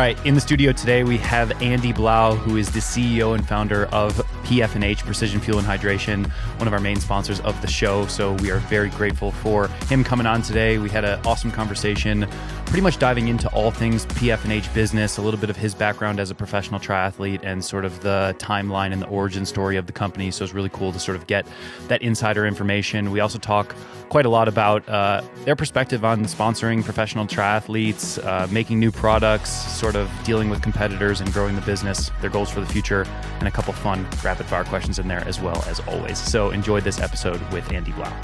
right, in the studio today, we have Andy Blau, who is the CEO and founder of PF&H, Precision Fuel and Hydration, one of our main sponsors of the show. So we are very grateful for him coming on today. We had an awesome conversation, pretty much diving into all things PF&H business, a little bit of his background as a professional triathlete, and sort of the timeline and the origin story of the company. So it's really cool to sort of get that insider information. We also talk quite a lot about their perspective on sponsoring professional triathletes, making new products, sort of dealing with competitors and growing the business, their goals for the future, and a couple fun rapid fire questions in there as well, as always. So enjoy this episode with Andy Blau.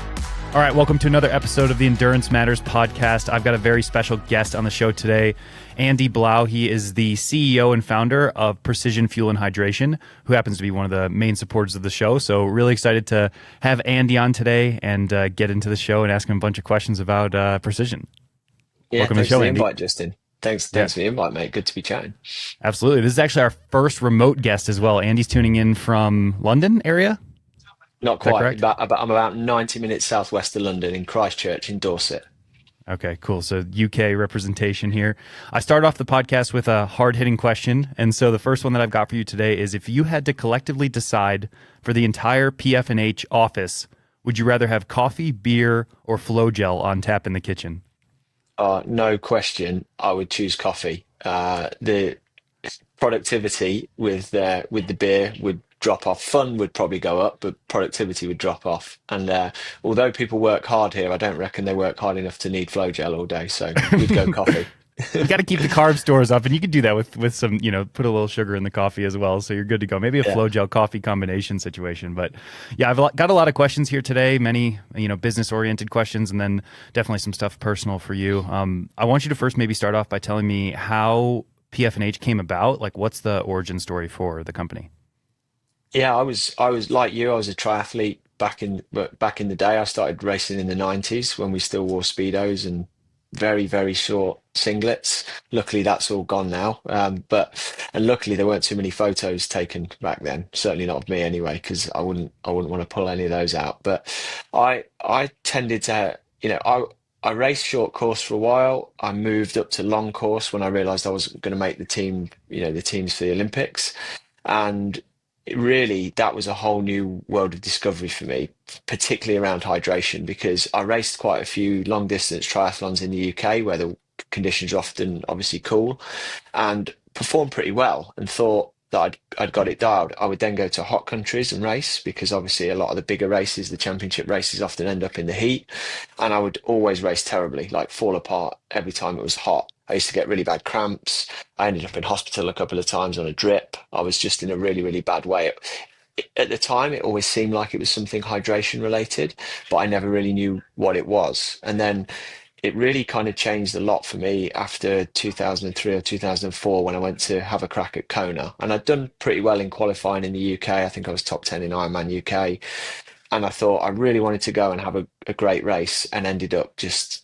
All right, welcome to another episode of the Endurance Matters podcast. I've got a very special guest on the show today, Andy Blau. He is the CEO and founder of Precision Fuel and Hydration, who happens to be one of the main supporters of the show. So really excited to have Andy on today and get into the show and ask him a bunch of questions about Precision. Yeah, welcome thanks to the show, for the Andy. invite, Justin. Thanks for the invite, mate. Good to be chatting. Absolutely. This is actually our first remote guest as well. Andy's tuning in from London area. Not quite. I'm about 90 minutes southwest of London in Christchurch in Dorset. Okay, cool. So UK representation here. I start off the podcast with a hard-hitting question. And so the first one that I've got for you today is, if you had to collectively decide for the entire PF&H office, would you rather have coffee, beer, or Flow Gel on tap in the kitchen? No question. I would choose coffee. The productivity with the beer would drop off. Fun would probably go up, but productivity would drop off. And although people work hard here, I don't reckon they work hard enough to need Flow Gel all day. So we'd go coffee. You got to keep the carb stores up, and you can do that with some, put a little sugar in the coffee as well. So you're good to go. Maybe a Flow Gel coffee combination situation. But yeah, I've got a lot of questions here today, many, business oriented questions, and then definitely some stuff personal for you. I want you to first maybe start off by telling me how PF&H came about. Like, what's the origin story for the company? Yeah, I was like you. I was a triathlete back in the day. I started racing in the 90s when we still wore Speedos and very, very short singlets. Luckily, that's all gone now. And luckily there weren't too many photos taken back then. Certainly not of me anyway, because I wouldn't want to pull any of those out. But I tended to, I raced short course for a while. I moved up to long course when I realized I was going to make the team, the teams for the Olympics. And that was a whole new world of discovery for me, particularly around hydration, because I raced quite a few long distance triathlons in the UK where the conditions are often obviously cool, and performed pretty well, and thought that I'd got it dialed. I would then go to hot countries and race, because obviously a lot of the bigger races, the championship races, often end up in the heat, and I would always race terribly, like fall apart every time it was hot. I used to get really bad cramps. I ended up in hospital a couple of times on a drip. I was just in a really, really bad way. At the time, it always seemed like it was something hydration related, but I never really knew what it was. And then it really kind of changed a lot for me after 2003 or 2004, when I went to have a crack at Kona. And I'd done pretty well in qualifying in the UK. I think I was top 10 in Ironman UK. And I thought I really wanted to go and have a great race, and ended up just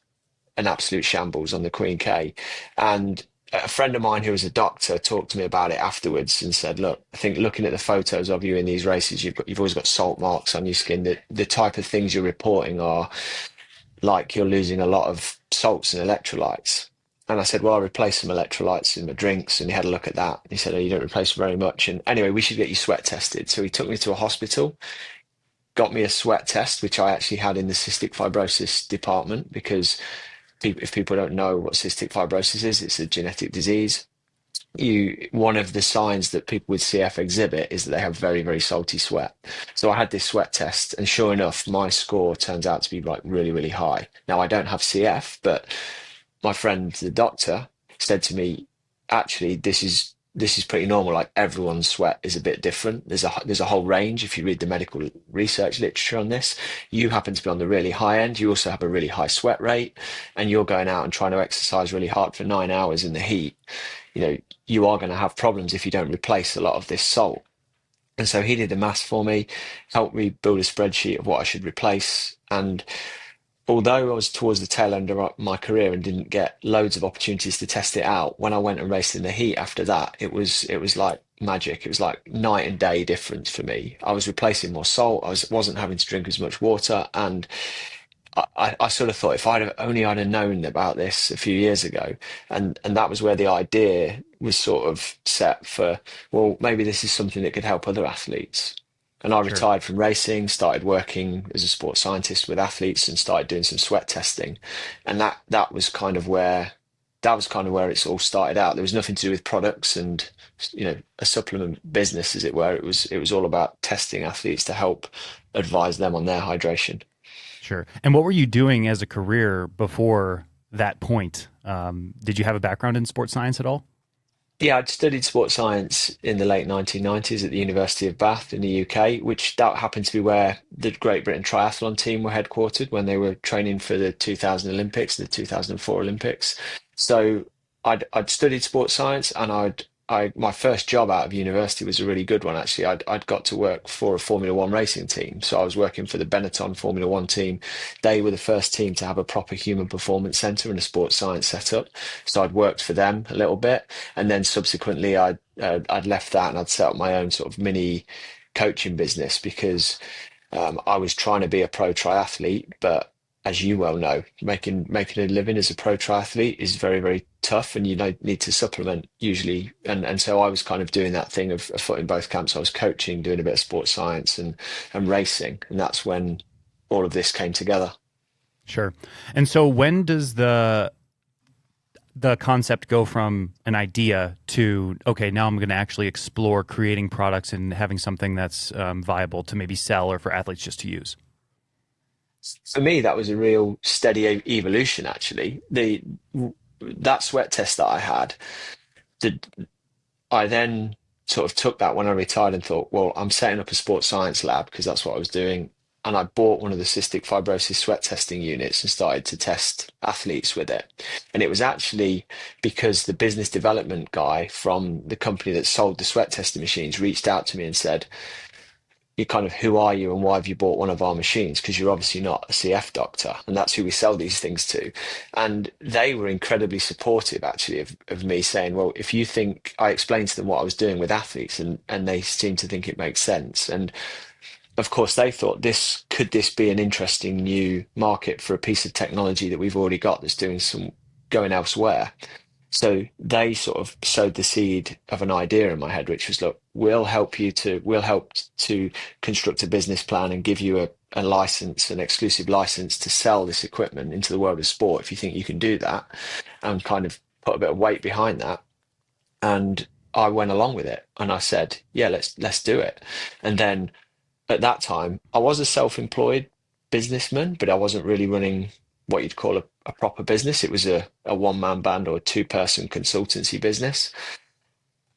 an absolute shambles on the Queen K. And a friend of mine who was a doctor talked to me about it afterwards and said, look, I think looking at the photos of you in these races, you've always got salt marks on your skin. The type of things you're reporting are like you're losing a lot of salts and electrolytes. And I said, well, I replaced some electrolytes in my drinks. And he had a look at that. He said, oh, you don't replace very much. And anyway, we should get you sweat tested. So he took me to a hospital, got me a sweat test, which I actually had in the cystic fibrosis department, because if people don't know what cystic fibrosis is, it's a genetic disease. One of the signs that people with CF exhibit is that they have very, very salty sweat. So I had this sweat test, and sure enough, my score turns out to be like really, really high. Now, I don't have CF, but my friend, the doctor, said to me, actually, this is pretty normal. Like, everyone's sweat is a bit different. There's a whole range. If you read the medical research literature on this, you happen to be on the really high end. You also have a really high sweat rate, and you're going out and trying to exercise really hard for 9 hours in the heat. You are going to have problems if you don't replace a lot of this salt. And so he did the maths for me, helped me build a spreadsheet of what I should replace. And although I was towards the tail end of my career and didn't get loads of opportunities to test it out, when I went and raced in the heat after that, it was like magic. It was like night and day difference for me. I was replacing more salt. I wasn't having to drink as much water, and I sort of thought if I'd have known about this a few years ago, and that was where the idea was sort of set for, well, maybe this is something that could help other athletes. And I Sure. retired from racing, started working as a sports scientist with athletes, and started doing some sweat testing, and that was kind of where it's all started out. There was nothing to do with products and a supplement business, as it were. It was all about testing athletes to help advise them on their hydration. Sure. And what were you doing as a career before that point? Did you have a background in sports science at all? Yeah, I'd studied sports science in the late 1990s at the University of Bath in the UK, which that happened to be where the Great Britain triathlon team were headquartered when they were training for the 2000 Olympics, the 2004 Olympics. So I'd studied sports science, and my first job out of university was a really good one actually. I'd got to work for a Formula One racing team. So I was working for the Benetton Formula One team. They were the first team to have a proper human performance center and a sports science setup. So I'd worked for them a little bit, and then subsequently I'd left that and I'd set up my own sort of mini coaching business because I was trying to be a pro triathlete, but as you well know, making a living as a pro triathlete is very, very tough, and you know, need to supplement usually. And so I was kind of doing that thing of a foot in both camps. I was coaching, doing a bit of sports science and racing, and that's when all of this came together. Sure. And so when does the concept go from an idea to, okay, now I'm going to actually explore creating products and having something that's viable to maybe sell or for athletes just to use? For me, that was a real steady evolution, actually. The That sweat test that I had, did I then sort of took that when I retired and thought, well, I'm setting up a sports science lab because that's what I was doing. And I bought one of the cystic fibrosis sweat testing units and started to test athletes with it. And it was actually because the business development guy from the company that sold the sweat testing machines reached out to me and said, you kind of, who are you and why have you bought one of our machines? Because you're obviously not a CF doctor, and that's who we sell these things to. And they were incredibly supportive, actually, of me saying, well, if you think, I explained to them what I was doing with athletes, and they seemed to think it makes sense. And of course, they thought, this be an interesting new market for a piece of technology that we've already got that's doing some going elsewhere. So they sort of sowed the seed of an idea in my head, which was, look, we'll help to construct a business plan and give you a license, an exclusive license to sell this equipment into the world of sport if you think you can do that, and kind of put a bit of weight behind that. And I went along with it and I said, yeah, let's do it. And then at that time, I was a self-employed businessman, but I wasn't really running what you'd call a proper business. It was a one-man band or a two-person consultancy business.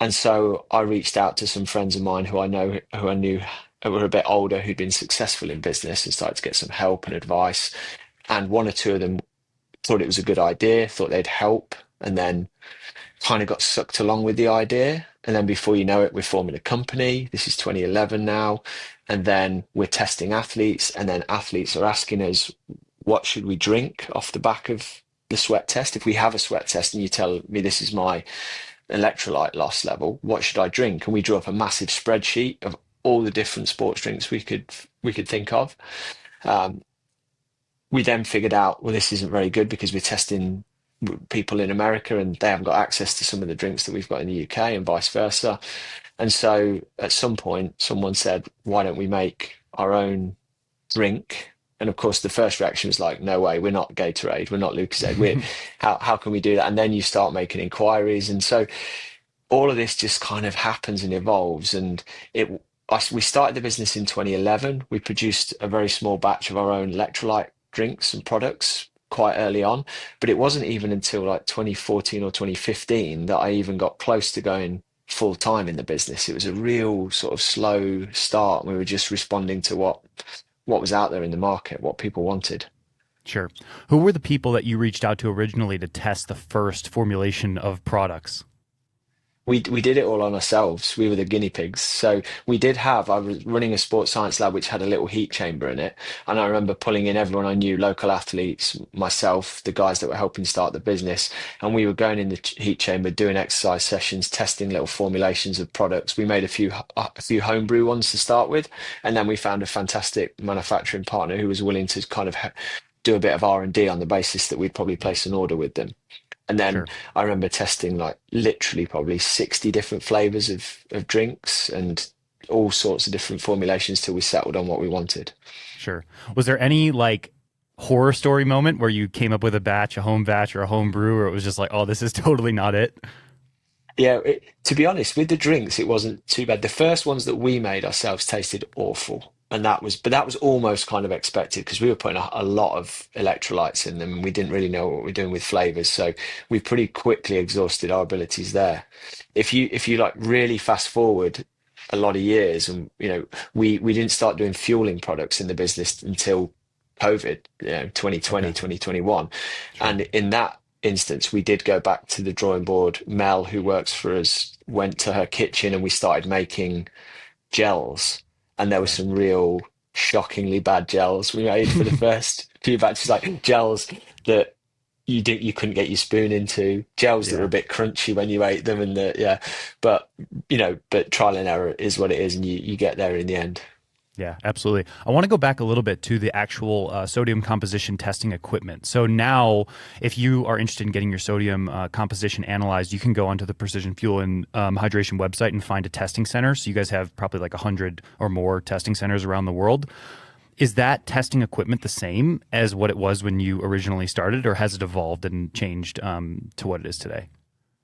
And so I reached out to some friends of mine who I knew were a bit older, who'd been successful in business, and started to get some help and advice. And one or two of them thought it was a good idea, thought they'd help, and then kind of got sucked along with the idea. And then before you know it, we're forming a company. This is 2011 now. And then we're testing athletes, and then athletes are asking us, what should we drink off the back of the sweat test? If we have a sweat test and you tell me this is my electrolyte loss level, what should I drink? And we drew up a massive spreadsheet of all the different sports drinks we could think of. Um, we then figured out, well, this isn't very good because we're testing people in America and they haven't got access to some of the drinks that we've got in the UK and vice versa. And so at some point, someone said, why don't we make our own drink? And of course, the first reaction was like, no way, we're not Gatorade, we're not Lucozade. How can we do that? And then you start making inquiries. And so all of this just kind of happens and evolves. And we started the business in 2011. We produced a very small batch of our own electrolyte drinks and products quite early on, but it wasn't even until like 2014 or 2015 that I even got close to going full time in the business. It was a real sort of slow start. We were just responding to what was out there in the market, what people wanted. Sure. Who were the people that you reached out to originally to test the first formulation of products? We did it all on ourselves. We were the guinea pigs. So I was running a sports science lab which had a little heat chamber in it. And I remember pulling in everyone I knew, local athletes, myself, the guys that were helping start the business. And we were going in the heat chamber, doing exercise sessions, testing little formulations of products. We made a few homebrew ones to start with. And then we found a fantastic manufacturing partner who was willing to kind of do a bit of R&D on the basis that we'd probably place an order with them. And then Sure. I remember testing like literally probably 60 different flavors of drinks and all sorts of different formulations till we settled on what we wanted. Sure. Was there any like horror story moment where you came up with a batch, a home batch or a home brew, or it was just like, oh, this is totally not it? Yeah, to be honest, with the drinks, it wasn't too bad. The first ones that we made ourselves tasted awful. And but that was almost kind of expected because we were putting a lot of electrolytes in them and we didn't really know what we are doing with flavors. So we pretty quickly exhausted our abilities there. If you like really fast forward a lot of years and we didn't start doing fueling products in the business until COVID, 2020, Okay. 2021. Sure. And in that instance, we did go back to the drawing board. Mel, who works for us, went to her kitchen and we started making gels. And there were Okay. some real shockingly bad gels we made for the first few batches, like gels that you couldn't get your spoon into, gels that were a Yeah. bit crunchy when you ate them, and yeah, but but trial and error is what it is, and you get there in the end. Yeah, absolutely. I want to go back a little bit to the actual sodium composition testing equipment. So now, if you are interested in getting your sodium composition analyzed, you can go onto the Precision Fuel and Hydration website and find a testing center. So you guys have probably like 100 or more testing centers around the world. Is that testing equipment the same as what it was when you originally started, or has it evolved and changed to what it is today?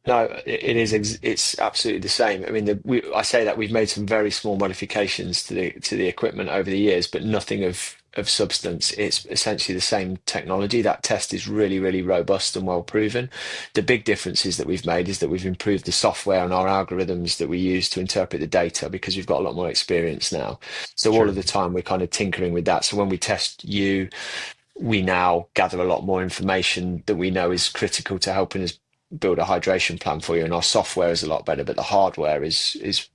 No, it is. It's absolutely the same. I mean, I say that we've made some very small modifications to the equipment over the years, but nothing of substance. It's essentially the same technology. That test is really, really robust and well proven. The big differences that we've made is that we've improved the software and our algorithms that we use to interpret the data because we've got a lot more experience now. So all of Sure. the time we're kind of tinkering with that. So when we test you, we now gather a lot more information that we know is critical to helping us build a hydration plan for you. And our software is a lot better, but the hardware is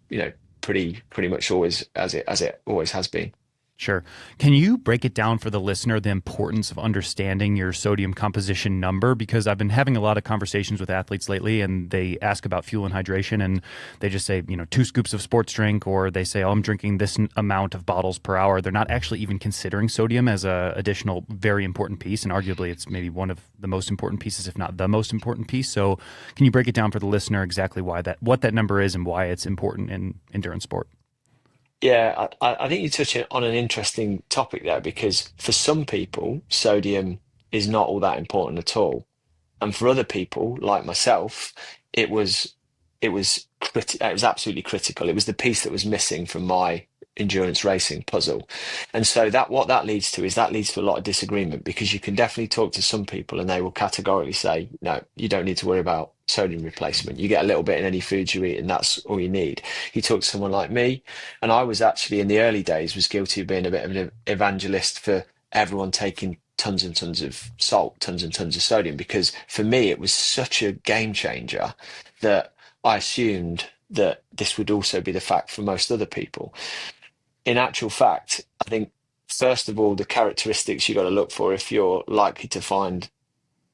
pretty much always as it always has been. Sure. Can you break it down for the listener, the importance of understanding your sodium composition number? Because I've been having a lot of conversations with athletes lately and they ask about fuel and hydration and they just say, 2 scoops of sports drink, or they say, oh, I'm drinking this amount of bottles per hour. They're not actually even considering sodium as a additional very important piece. And arguably it's maybe one of the most important pieces, if not the most important piece. So can you break it down for the listener exactly what that number is and why it's important in endurance sport? Yeah, I think you're touching on an interesting topic there because for some people, sodium is not all that important at all. And for other people, like myself, it was it was absolutely critical. It was the piece that was missing from my endurance racing puzzle. And so that what that leads to is that leads to a lot of disagreement because you can definitely talk to some people and they will categorically say, no, you don't need to worry about sodium replacement. You get a little bit in any food you eat and that's all you need. You talk to someone like me, and I was actually in the early days was guilty of being a bit of an evangelist for everyone taking tons and tons of salt, tons and tons of sodium, because for me it was such a game changer that I assumed that this would also be the fact for most other people. In actual fact, I think first of all, the characteristics you got to look for if you're likely to find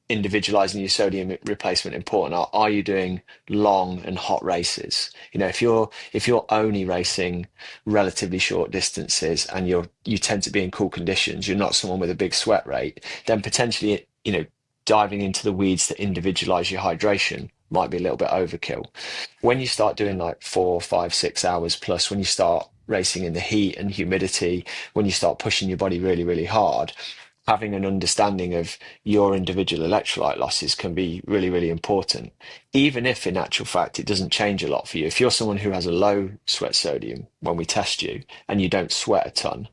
individualizing your sodium replacement important are you doing long and hot races? If you're only racing relatively short distances and you tend to be in cool conditions, you're not someone with a big sweat rate, then potentially diving into the weeds to individualize your hydration might be a little bit overkill. When you start doing like 4, 5, 6 hours plus, when you start racing in the heat and humidity, when you start pushing your body really, really hard, having an understanding of your individual electrolyte losses can be really, really important. Even if in actual fact it doesn't change a lot for you. If you're someone who has a low sweat sodium when we test you and you don't sweat a ton,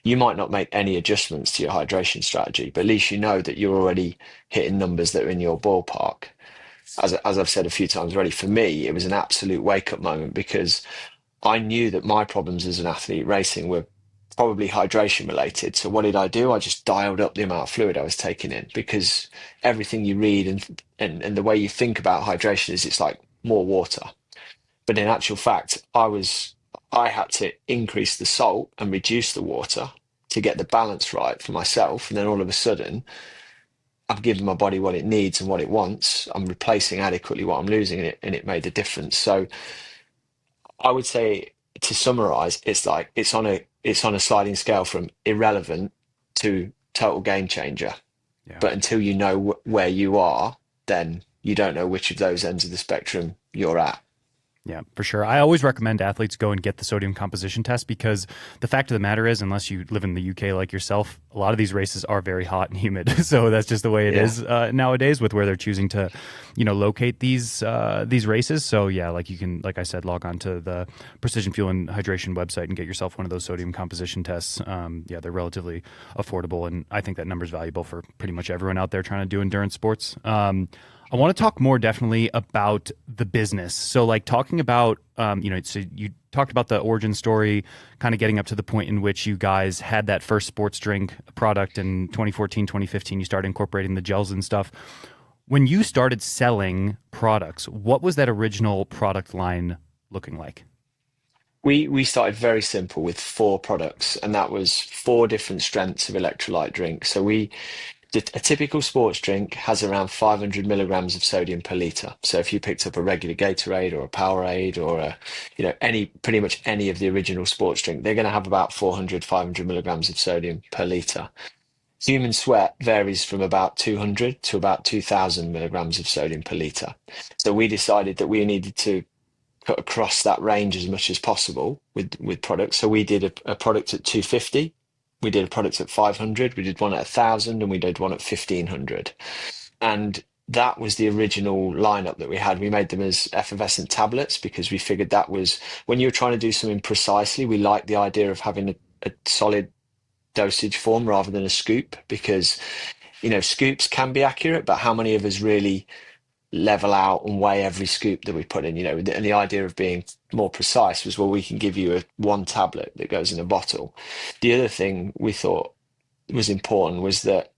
you might not make any adjustments to your hydration strategy, but at least you know that you're already hitting numbers that are in your ballpark. As I've said a few times already, for me, it was an absolute wake up moment because I knew that my problems as an athlete racing were probably hydration related. So what did I do? I just dialed up the amount of fluid I was taking in because everything you read and the way you think about hydration is it's like more water. But in actual fact, I had to increase the salt and reduce the water to get the balance right for myself. And then all of a sudden, I've given my body what it needs and what it wants. I'm replacing adequately what I'm losing, and it made a difference. So I would say to summarize, it's like it's on a sliding scale from irrelevant to total game changer. Yeah. But until you know where you are, then you don't know which of those ends of the spectrum you're at. Yeah, for sure. I always recommend athletes go and get the sodium composition test because the fact of the matter is, unless you live in the UK like yourself, a lot of these races are very hot and humid. So that's just the way it Yeah. is nowadays with where they're choosing to, locate these races. So yeah, like you can, like I said, log on to the Precision Fuel and Hydration website and get yourself one of those sodium composition tests. Yeah, they're relatively affordable, and I think that number is valuable for pretty much everyone out there trying to do endurance sports. I want to talk more definitely about the business. So, like talking about, so you talked about the origin story, kind of getting up to the point in which you guys had that first sports drink product in 2014, 2015. You started incorporating the gels and stuff. When you started selling products, what was that original product line looking like? We started very simple with four products, and that was four different strengths of electrolyte drink. A typical sports drink has around 500 milligrams of sodium per liter. So if you picked up a regular Gatorade or a Powerade or pretty much any of the original sports drink, they're going to have about 400, 500 milligrams of sodium per liter. Human sweat varies from about 200 to about 2000 milligrams of sodium per liter. So we decided that we needed to cut across that range as much as possible with products. So we did a product at 250, we did a product at 500, we did one at 1000, and we did one at 1500. And that was the original lineup that we had. We made them as effervescent tablets because we figured that was when you're trying to do something precisely, we like the idea of having a solid dosage form rather than a scoop because, scoops can be accurate, but how many of us really level out and weigh every scoop that we put in, and the idea of being more precise was, well, we can give you one tablet that goes in a bottle. The other thing we thought was important was that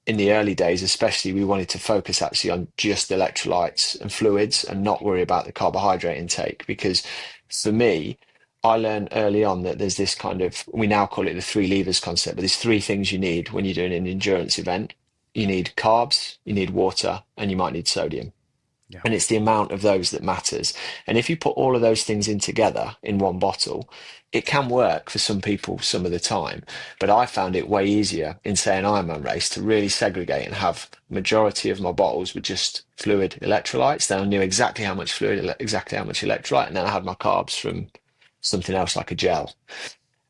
in the early days, especially, we wanted to focus actually on just electrolytes and fluids and not worry about the carbohydrate intake. Because for me, I learned early on that there's this kind of, we now call it the three levers concept, but there's three things you need when you're doing an endurance event. You need carbs, you need water, and you might need sodium. Yeah. And it's the amount of those that matters. And if you put all of those things in together in one bottle, it can work for some people some of the time. But I found it way easier in, say, an Ironman race to really segregate and have majority of my bottles with just fluid electrolytes. Then I knew exactly how much fluid, exactly how much electrolyte, and then I had my carbs from something else like a gel.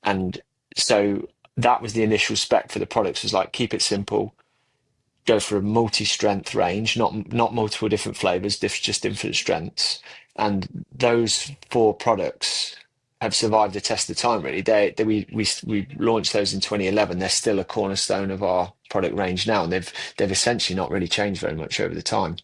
And so that was the initial spec for the products, was like, keep it simple, go for a multi-strength range, not multiple different flavors, just different strengths. And those four products have survived the test of time. Really, we launched those in 2011. They're still a cornerstone of our product range now, and they've essentially not really changed very much over the time.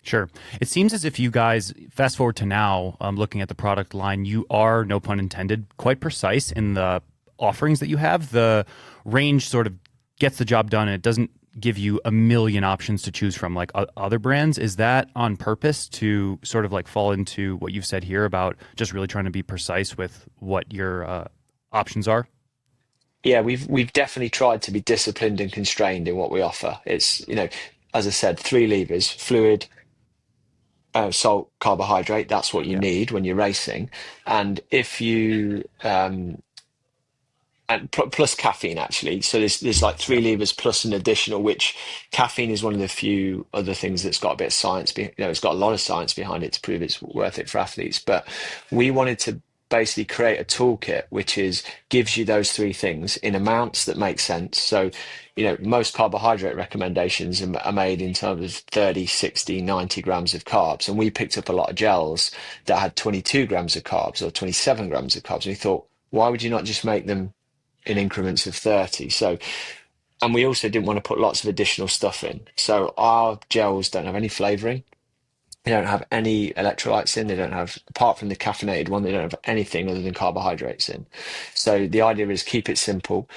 Sure. It seems as if you guys, fast forward to now, looking at the product line, you are, no pun intended, quite precise in the offerings that you have. The range sort of gets the job done, and it doesn't give you a million options to choose from like other brands. Is that on purpose to sort of like fall into what you've said here about just really trying to be precise with what your options are? Yeah, we've definitely tried to be disciplined and constrained in what we offer. It's, as I said, three levers: fluid, salt, carbohydrate. That's what you Yeah. need when you're racing. And if you and plus caffeine actually. So there's like three Yep. levers plus an additional, which caffeine is one of the few other things that's got a bit of science. It's got a lot of science behind it to prove it's worth it for athletes. But we wanted to basically create a toolkit which is gives you those three things in amounts that make sense. So, most carbohydrate recommendations are made in terms of 30, 60, 90 grams of carbs. And we picked up a lot of gels that had 22 grams of carbs or 27 grams of carbs. And we thought, why would you not just make them in increments of 30? So, and we also didn't want to put lots of additional stuff in. So our gels don't have any flavoring. They don't have any electrolytes in. They don't have, apart from the caffeinated one, they don't have anything other than carbohydrates in. So the idea is keep it simple,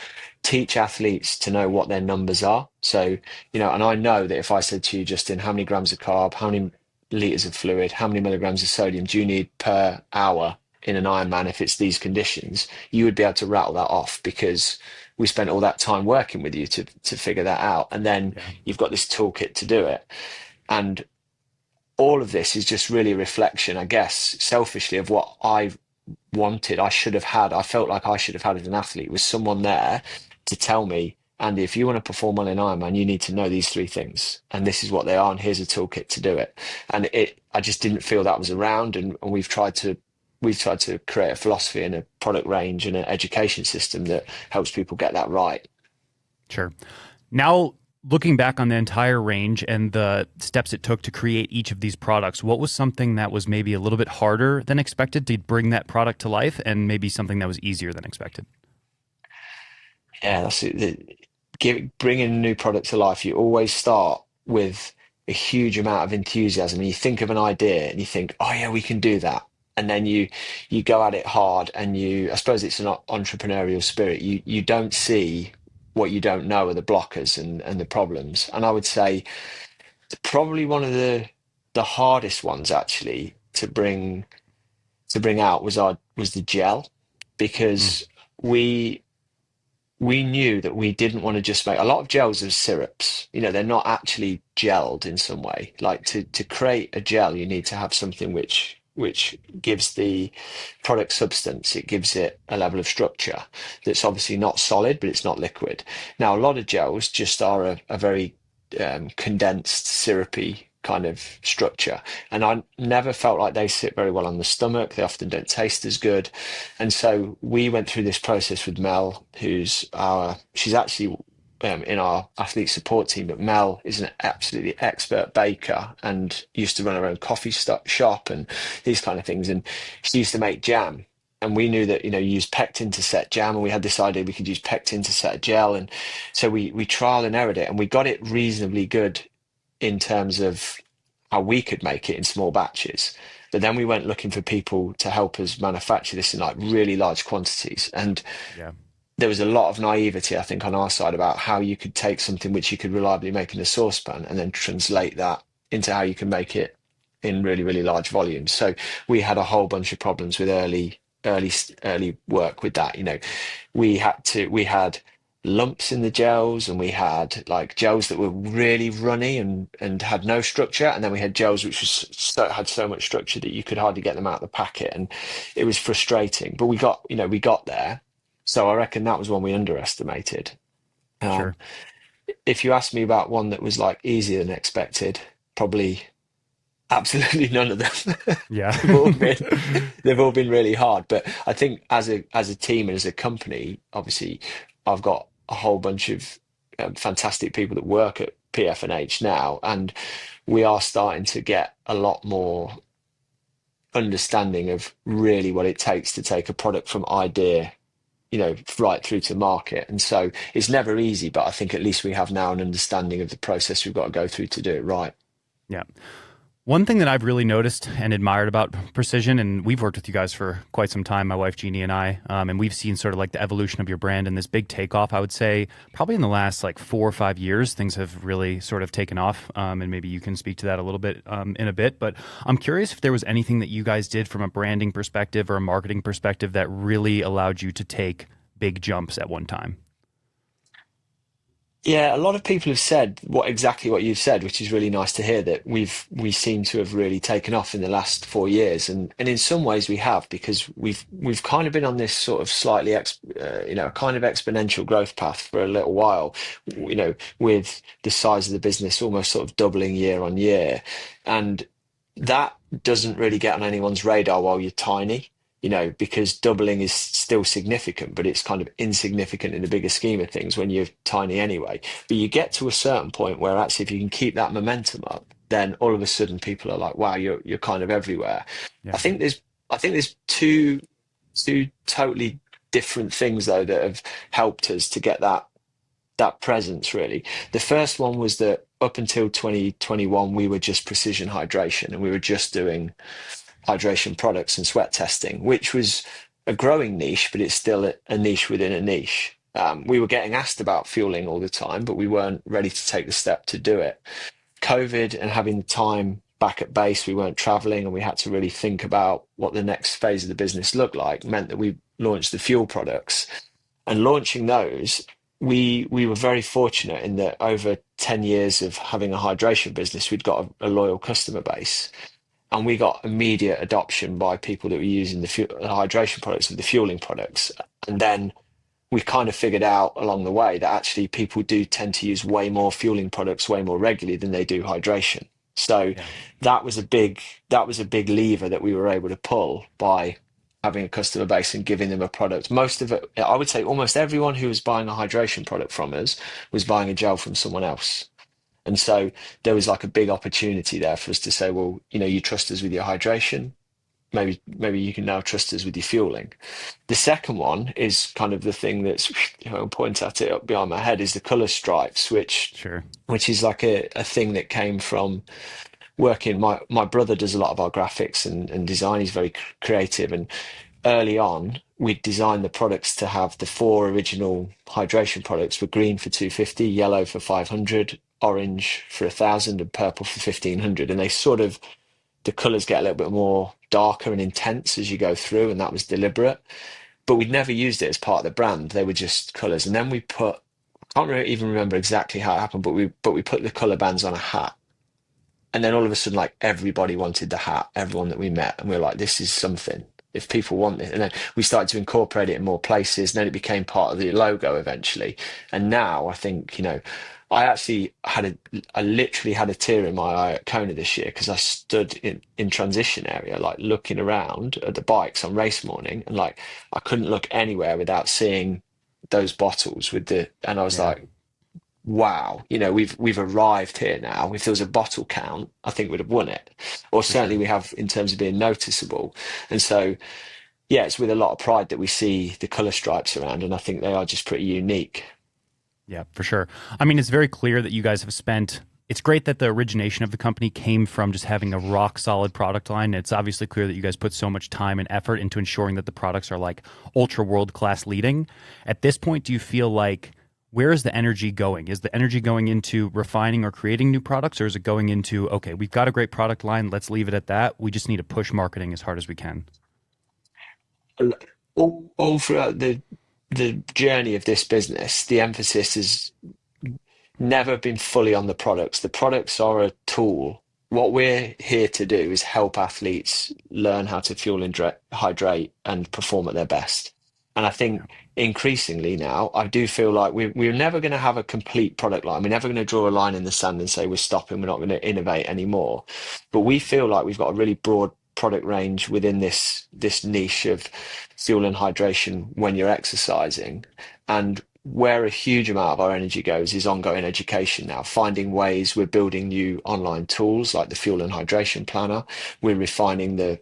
teach athletes to know what their numbers are. So, and I know that if I said to you, Justin, how many grams of carb, how many liters of fluid, how many milligrams of sodium do you need per hour in an Ironman if it's these conditions, you would be able to rattle that off because we spent all that time working with you to figure that out. And then Yeah. you've got this toolkit to do it. And all of this is just really a reflection, I guess, selfishly of what I wanted. I should have had, I felt like I should have had as an athlete, was someone there to tell me Andy, if you want to perform well in Ironman, you need to know these three things, and this is what they are, and here's a toolkit to do it. And I just didn't feel that was around, and we've tried to create a philosophy and a product range and an education system that helps people get that right. Sure. Now, looking back on the entire range and the steps it took to create each of these products, what was something that was maybe a little bit harder than expected to bring that product to life, and maybe something that was easier than expected? Yeah, that's it. Bringing a new product to life, you always start with a huge amount of enthusiasm. And you think of an idea and you think, oh yeah, we can do that. And then you go at it hard, and I suppose it's an entrepreneurial spirit. You don't see what you don't know are the blockers and the problems. And I would say probably one of the hardest ones actually to bring out was the gel, Mm, because we we knew that we didn't want to just make a lot of gels as syrups. They're not actually gelled in some way. Like to create a gel, you need to have something which gives the product substance. It gives it a level of structure that's obviously not solid, but it's not liquid. Now, a lot of gels just are a very condensed, syrupy kind of structure, and I never felt like they sit very well on the stomach. They often don't taste as good. And so we went through this process with Mel, she's actually in our athlete support team, but Mel is an absolutely expert baker and used to run her own shop and these kind of things. And she used to make jam. And we knew that, you use pectin to set jam, and we had this idea we could use pectin to set a gel. And so we trial and errored it, and we got it reasonably good in terms of how we could make it in small batches. But then we went looking for people to help us manufacture this in like really large quantities. And yeah. there was a lot of naivety, I think, on our side about how you could take something which you could reliably make in a saucepan and then translate that into how you can make it in really, really large volumes. So we had a whole bunch of problems with early work with that. We had lumps in the gels, and we had like gels that were really runny and had no structure, and then we had gels which had so much structure that you could hardly get them out of the packet, and it was frustrating. But we got there. So I reckon that was one we underestimated. Um, Sure. if you ask me about one that was like easier than expected, probably absolutely none of them. Yeah. They've all been they've all been really hard. But I think as a team and as a company, obviously, I've got a whole bunch of fantastic people that work at PF&H now, and we are starting to get a lot more understanding of really what it takes to take a product from idea, right through to market. And so it's never easy, but I think at least we have now an understanding of the process we've got to go through to do it right. Yeah. One thing that I've really noticed and admired about Precision, and we've worked with you guys for quite some time, my wife Jeannie and I, and we've seen sort of like the evolution of your brand and this big takeoff. I would say probably in the last like 4 or 5 years, things have really sort of taken off. And maybe you can speak to that a little bit in a bit. But I'm curious if there was anything that you guys did from a branding perspective or a marketing perspective that really allowed you to take big jumps at one time. Yeah, a lot of people have said exactly what you've said, which is really nice to hear, that we seem to have really taken off in the last 4 years, and in some ways we have, because we've kind of been on this sort of slightly kind of exponential growth path for a little while, with the size of the business almost sort of doubling year on year, and that doesn't really get on anyone's radar while you're tiny. Because doubling is still significant, but it's kind of insignificant in the bigger scheme of things when you're tiny anyway. But you get to a certain point where actually, if you can keep that momentum up, then all of a sudden people are like, "Wow, you're kind of everywhere." I Yeah. think there's I think there's two totally different things though that have helped us to get that presence really. The first one was that up until 2021, we were just precision hydration, and we were just doing hydration products and sweat testing, which was a growing niche, but it's still a niche within a niche. We were getting asked about fueling all the time, but we weren't ready to take the step to do it. COVID and having the time back at base, we weren't traveling, and we had to really think about what the next phase of the business looked like, meant that we launched the fuel products. And launching those, we were very fortunate in that over 10 years of having a hydration business, we'd got a loyal customer base, and we got immediate adoption by people that were using the hydration products of the fueling products. And then we kind of figured out along the way that actually people do tend to use way more fueling products way more regularly than they do hydration. So Yeah. that was a big that was a big lever that we were able to pull by having a customer base and giving them a product. Most of it, I would say almost everyone who was buying a hydration product from us was buying a gel from someone else. And so there was like a big opportunity there for us to say, well, you trust us with your hydration. Maybe you can now trust us with your fueling. The second one is kind of the thing that's, I'll point at it up behind my head, is the color stripes, Sure. which is like a thing that came from working. My brother does a lot of our graphics and design. He's very creative, and early on we designed the products to have the four original hydration products were green for 250, yellow for 500, orange for 1,000, and purple for 1,500. And they sort of the colors get a little bit more darker and intense as you go through, and that was deliberate. But we'd never used it as part of the brand. They were just colors. And then we put, I can't even remember exactly how it happened, but we put the color bands on a hat. And then all of a sudden, like everybody wanted the hat, everyone that we met. And we were like, this is something. If people want it. And then we started to incorporate it in more places. And then it became part of the logo eventually. And now I think, I literally had a tear in my eye at Kona this year because I stood in transition area, like looking around at the bikes on race morning. And like, I couldn't look anywhere without seeing those bottles and I was Yeah, like, wow, we've arrived here now. If there was a bottle count, I think we'd have won it. Or for certainly sure. we have in terms of being noticeable. And so, yeah, it's with a lot of pride that we see the color stripes around, and I think they are just pretty unique. Yeah, for sure. I mean, it's very clear that you guys have spent. It's great that the origination of the company came from just having a rock solid product line. It's obviously clear that you guys put so much time and effort into ensuring that the products are like ultra world class leading. At this point, do you feel like where is the energy going? Is the energy going into refining or creating new products, or is it going into, okay, we've got a great product line, let's leave it at that. We just need to push marketing as hard as we can. All throughout the journey of this business, the emphasis has never been fully on the products. The products are a tool. What we're here to do is help athletes learn how to fuel and hydrate and perform at their best. And I Yeah. think increasingly now, I do feel like we're never going to have a complete product line. We're never going to draw a line in the sand and say we're stopping, we're not going to innovate anymore. But we feel like we've got a really broad product range within this niche of fuel and hydration when you're exercising. And where a huge amount of our energy goes is ongoing education now, finding ways. We're building new online tools like the fuel and hydration planner. We're refining the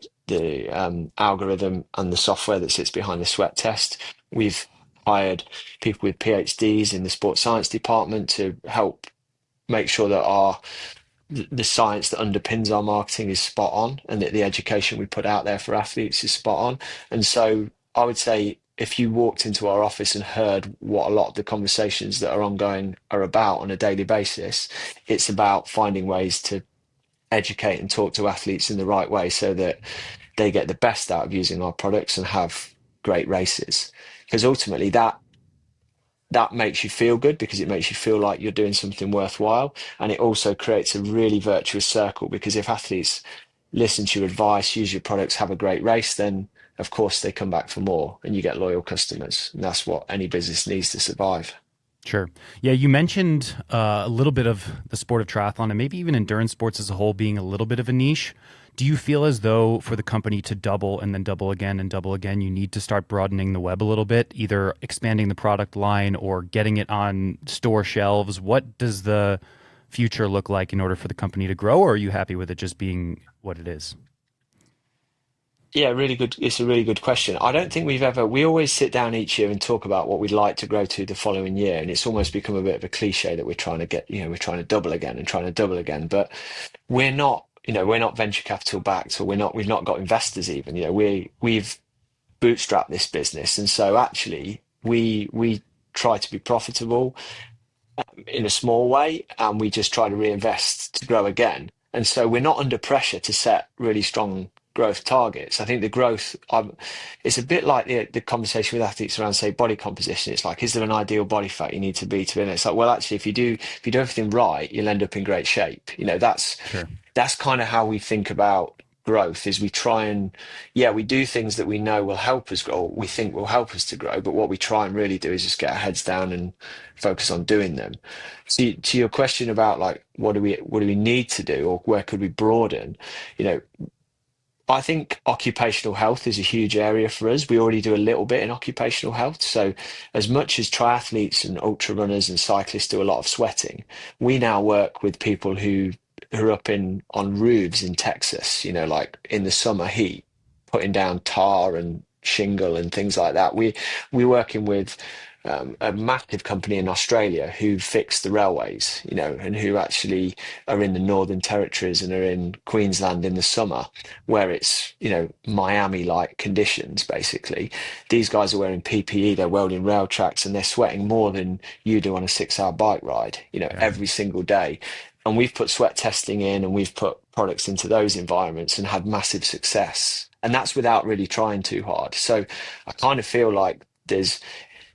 algorithm and the software that sits behind the sweat test. We've hired people with PhDs in the sports science department to help make sure that the science that underpins our marketing is spot on, and that the education we put out there for athletes is spot on. And so I would say if you walked into our office and heard what a lot of the conversations that are ongoing are about on a daily basis, it's about finding ways to educate and talk to athletes in the right way so that they get the best out of using our products and have great races. Because ultimately that makes you feel good because it makes you feel like you're doing something worthwhile. And it also creates a really virtuous circle because if athletes listen to your advice, use your products, have a great race, then of course they come back for more and you get loyal customers. And that's what any business needs to survive. Sure. Yeah, you mentioned a little bit of the sport of triathlon and maybe even endurance sports as a whole being a little bit of a niche. Do you feel as though for the company to double and then double again and double again, you need to start broadening the web a little bit, either expanding the product line or getting it on store shelves? What does the future look like in order for the company to grow, or are you happy with it just being what it is? Yeah, really good. It's a really good question. I don't think we always sit down each year and talk about what we'd like to grow to the following year. And it's almost become a bit of a cliche that we're trying to we're trying to double again and trying to double again. But we're not venture capital backed, or we've not got investors even. We've bootstrapped this business. And so actually we try to be profitable in a small way, and we just try to reinvest to grow again. And so we're not under pressure to set really strong growth targets. I think the growth, it's a bit like the conversation with athletes around, say, body composition. It's like, is there an ideal body fat you need to be to? And it's like, well, actually, if you do everything right, you'll end up in great shape. Sure. That's kind of how we think about growth is we try and, yeah, we do things that we know will help us grow, or we think will help us to grow, but what we try and really do is just get our heads down and focus on doing them. To your question about like what do we need to do, or where could we broaden, you know, I think occupational health is a huge area for us. We already do a little bit in occupational health. So, as much as triathletes and ultra runners and cyclists do a lot of sweating, we now work with people who are up in on roofs in Texas, like in the summer heat, putting down tar and shingle and things like that. We're working with a massive company in Australia who fix the railways, and who actually are in the Northern Territories and are in Queensland in the summer, where it's, Miami-like conditions, basically. These guys are wearing PPE, they're welding rail tracks, and they're sweating more than you do on a 6-hour bike ride, Yeah. every single day. And we've put sweat testing in and we've put products into those environments and had massive success. And that's without really trying too hard. So I kind of feel like there's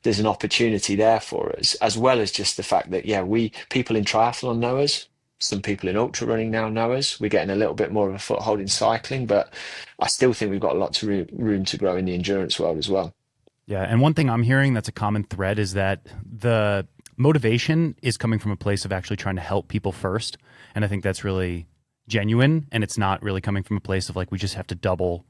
an opportunity there for us, as well as just the fact that, yeah, we people in triathlon know us. Some people in ultra running now know us. We're getting a little bit more of a foothold in cycling, but I still think we've got a lot of room to grow in the endurance world as well. Yeah, and one thing I'm hearing that's a common thread is that the motivation is coming from a place of actually trying to help people first, and I think that's really genuine, and it's not really coming from a place of like we just have to double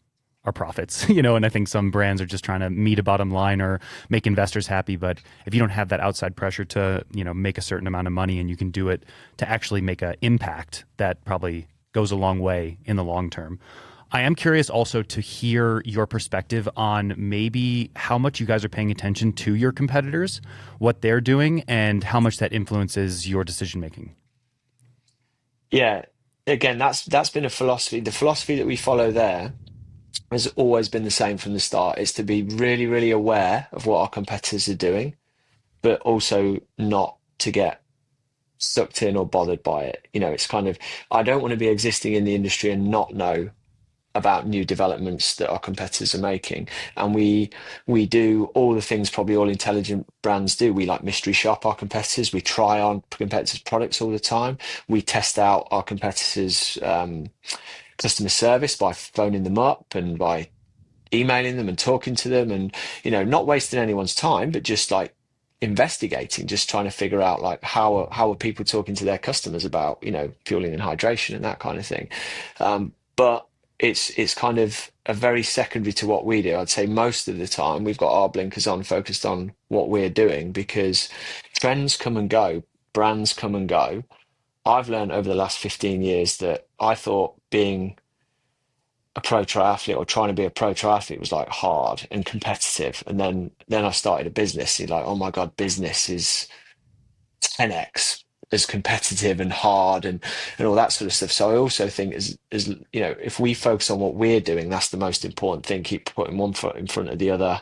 our profits, and I think some brands are just trying to meet a bottom line or make investors happy, but if you don't have that outside pressure to, make a certain amount of money and you can do it to actually make an impact, that probably goes a long way in the long term. I am curious also to hear your perspective on maybe how much you guys are paying attention to your competitors, what they're doing, and how much that influences your decision making. Yeah, again, that's been a philosophy. The philosophy that we follow there has always been the same from the start. It's to be really, really aware of what our competitors are doing, but also not to get sucked in or bothered by it. It's kind of, I don't want to be existing in the industry and not know about new developments that our competitors are making. And we do all the things probably all intelligent brands do. We like mystery shop our competitors. We try on competitors' products all the time. We test out our competitors' customer service by phoning them up and by emailing them and talking to them, and not wasting anyone's time, but just like investigating, just trying to figure out like how are people talking to their customers about fueling and hydration and that kind of thing. But it's kind of a very secondary to what we do. I'd say most of the time we've got our blinkers on, focused on what we're doing, because trends come and go, brands come and go. I've learned over the last 15 years that I thought being a pro triathlete or trying to be a pro triathlete was like hard and competitive. And then I started a business. You're like, oh my God, business is 10x as competitive and hard and all that sort of stuff. So I also think as if we focus on what we're doing, that's the most important thing. Keep putting one foot in front of the other.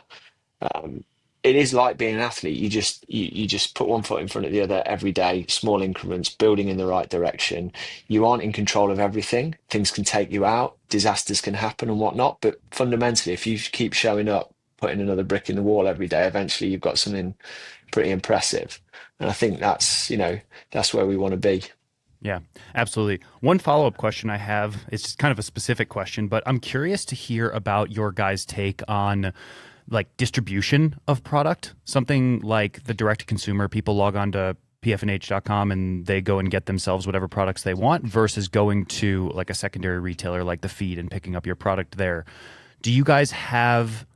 Um, it is like being an athlete. You just put one foot in front of the other every day, small increments, building in the right direction. You aren't in control of everything. Things can take you out, disasters can happen and whatnot. But fundamentally, if you keep showing up, putting another brick in the wall every day, eventually you've got something pretty impressive. And I think that's where we want to be. Yeah, absolutely. One follow-up question I have, it's kind of a specific question, but I'm curious to hear about your guys' take on like distribution of product, something like the direct to consumer, people log on to pfnh.com and they go and get themselves whatever products they want versus going to like a secondary retailer like the feed and picking up your product there. Do you guys have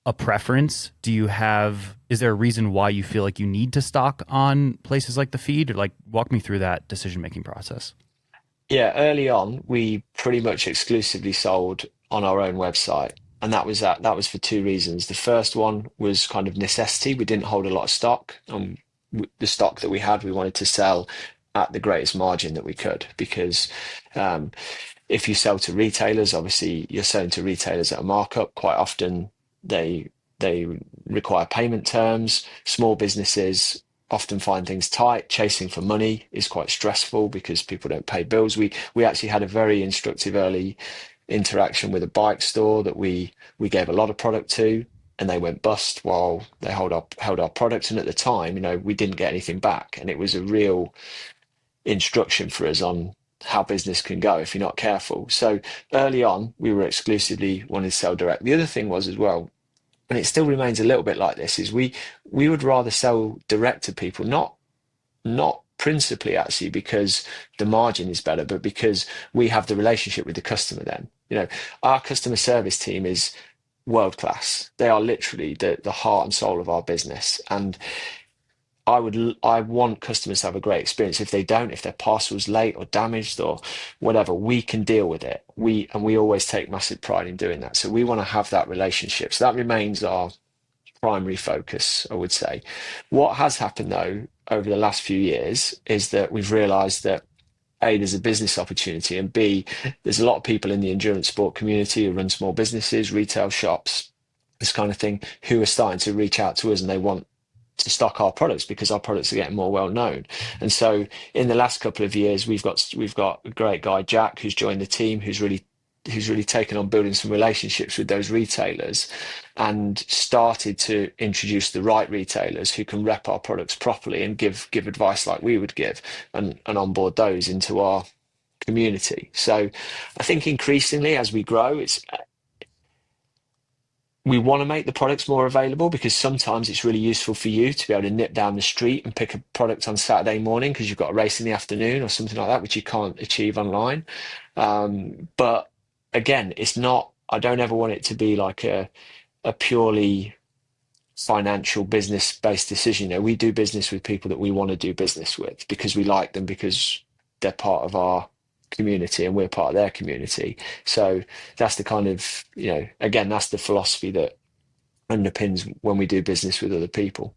a preference? Is there a reason why you feel like you need to stock on places like the feed, or like walk me through that decision-making process? Yeah, early on, we pretty much exclusively sold on our own website. And that was for two reasons. The first one was kind of necessity. We didn't hold a lot of stock. The stock that we had, we wanted to sell at the greatest margin that we could, because um, if you sell to retailers, obviously you're selling to retailers at a markup. Quite often they require payment terms. Small businesses often find things tight. Chasing for money is quite stressful because people don't pay bills. We actually had a very instructive early interaction with a bike store that we gave a lot of product to, and they went bust while they held our product. And at the time, we didn't get anything back, and it was a real instruction for us on how business can go if you're not careful. So early on, we were exclusively wanting to sell direct. The other thing was as well, and it still remains a little bit like this, is we would rather sell direct to people, not principally actually because the margin is better, but because we have the relationship with the customer then. Our customer service team is world class. They are literally the heart and soul of our business. And I want customers to have a great experience. If they don't, if their parcel's late or damaged or whatever, we can deal with it. We always take massive pride in doing that. So we want to have that relationship. So that remains our primary focus, I would say. What has happened though over the last few years is that we've realized that A, there's a business opportunity, and B, there's a lot of people in the endurance sport community who run small businesses, retail shops, this kind of thing, who are starting to reach out to us and they want to stock our products because our products are getting more well known. And so in the last couple of years, we've got a great guy, Jack, who's joined the team, who's really taken on building some relationships with those retailers and started to introduce the right retailers who can rep our products properly and give advice like we would give and onboard those into our community. So I think increasingly as we grow, we want to make the products more available because sometimes it's really useful for you to be able to nip down the street and pick a product on Saturday morning because you've got a race in the afternoon or something like that, which you can't achieve online. But again, I don't ever want it to be like a purely financial business based decision. We do business with people that we want to do business with because we like them, because they're part of our community and we're part of their community. So that's the kind of, again, that's the philosophy that underpins when we do business with other people.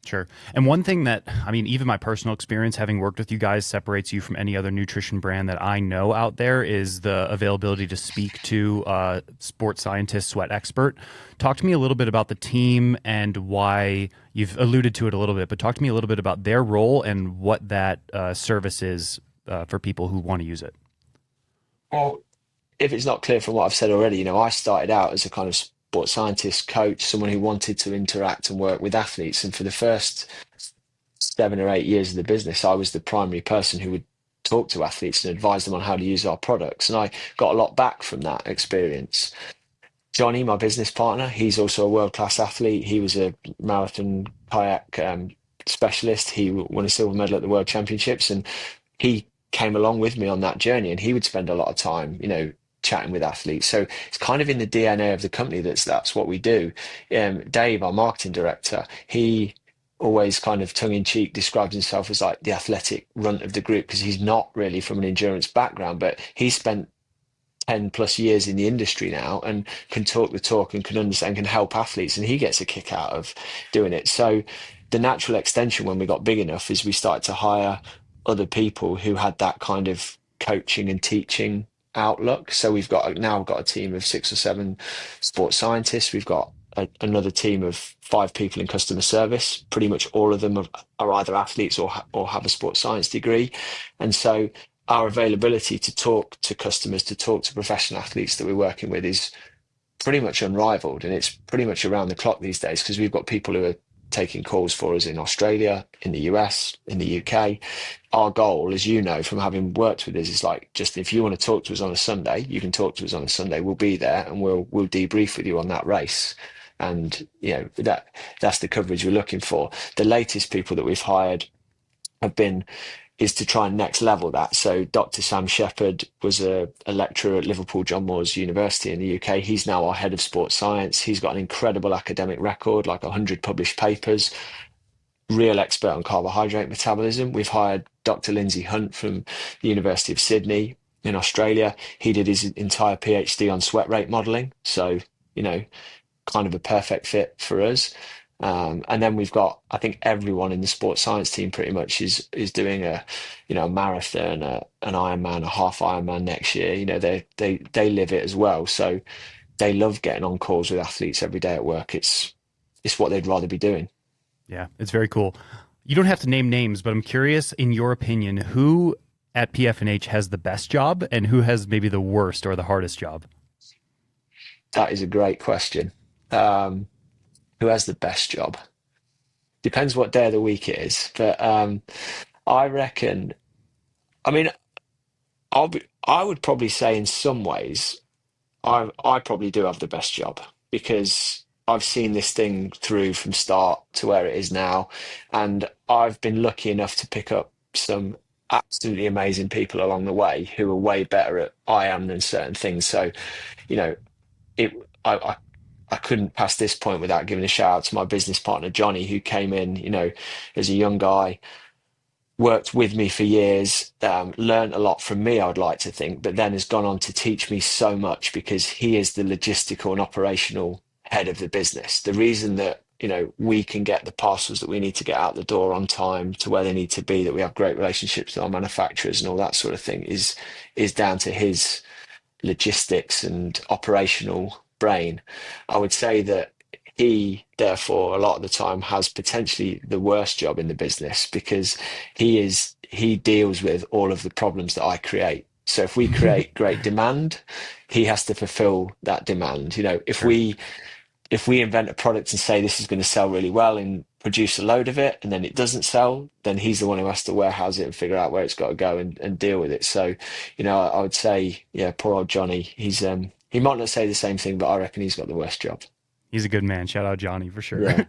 Sure. And one thing that, I mean, even my personal experience having worked with you guys separates you from any other nutrition brand that I know out there is the availability to speak to a sports scientist, sweat expert. Talk to me a little bit about the team and why you've alluded to it a little bit, but talk to me a little bit about their role and what that service is for people who want to use it. Well, if it's not clear from what I've said already, I started out as a kind of sports scientist, coach, someone who wanted to interact and work with athletes. And for the first 7 or 8 years of the business, I was the primary person who would talk to athletes and advise them on how to use our products. And I got a lot back from that experience. Johnny, my business partner, he's also a world-class athlete. He was a marathon kayak specialist. He won a silver medal at the World Championships, and he came along with me on that journey. And he would spend a lot of time, chatting with athletes. So it's kind of in the DNA of the company that's what we do. Dave, our marketing director, he always kind of tongue in cheek describes himself as like the athletic runt of the group because he's not really from an endurance background, but he spent 10 plus years in the industry now and can talk the talk and can understand, can help athletes, and he gets a kick out of doing it. So the natural extension when we got big enough is we started to hire other people who had that kind of coaching and teaching outlook. So now got a team of 6 or 7 sports scientists. We've got another team of 5 people in customer service. Pretty much all of them are either athletes or have a sports science degree. And so our availability to talk to customers, to talk to professional athletes that we're working with is pretty much unrivaled. And it's pretty much around the clock these days because we've got people who are taking calls for us in Australia, in the US, in the UK. Our goal, as you know, from having worked with us, is like, just if you want to talk to us on a Sunday, you can talk to us on a Sunday. We'll be there and we'll debrief with you on that race. And that's the coverage we're looking for. The latest people that we've hired is to try and next level that. So Dr. Sam Shepherd was a lecturer at Liverpool John Moores University in the UK. He's now our head of sports science. He's got an incredible academic record, like 100 published papers, real expert on carbohydrate metabolism. We've hired Dr. Lindsay Hunt from the University of Sydney in Australia. He did his entire PhD on sweat rate modeling. So, kind of a perfect fit for us. And then we've got, I think everyone in the sports science team pretty much is doing a marathon, an Ironman, a half Ironman next year. They live it as well. So they love getting on calls with athletes every day at work. It's what they'd rather be doing. Yeah, it's very cool. You don't have to name names, but I'm curious, in your opinion, who at PFNH has the best job and who has maybe the worst or the hardest job? That is a great question. Who has the best job? Depends what day of the week it is. But I reckon, I mean, I would probably say in some ways I probably do have the best job because I've seen this thing through from start to where it is now, and I've been lucky enough to pick up some absolutely amazing people along the way who are way better at I am than certain things. So, you know, it I, I I couldn't pass this point without giving a shout out to my business partner Johnny, who came in, as a young guy, worked with me for years, learned a lot from me, I would like to think, but then has gone on to teach me so much because he is the logistical and operational head of the business. The reason that, we can get the parcels that we need to get out the door on time to where they need to be, that we have great relationships with our manufacturers and all that sort of thing is down to his logistics and operational brain. I would say that he, therefore, a lot of the time has potentially the worst job in the business because he deals with all of the problems that I create. So if we create great demand, he has to fulfill that demand. Sure. If we invent a product and say this is going to sell really well and produce a load of it and then it doesn't sell, then he's the one who has to warehouse it and figure out where it's got to go and deal with it. So, I would say, yeah, poor old Johnny, he might not say the same thing, but I reckon he's got the worst job. He's a good man. Shout out Johnny for sure. Yeah.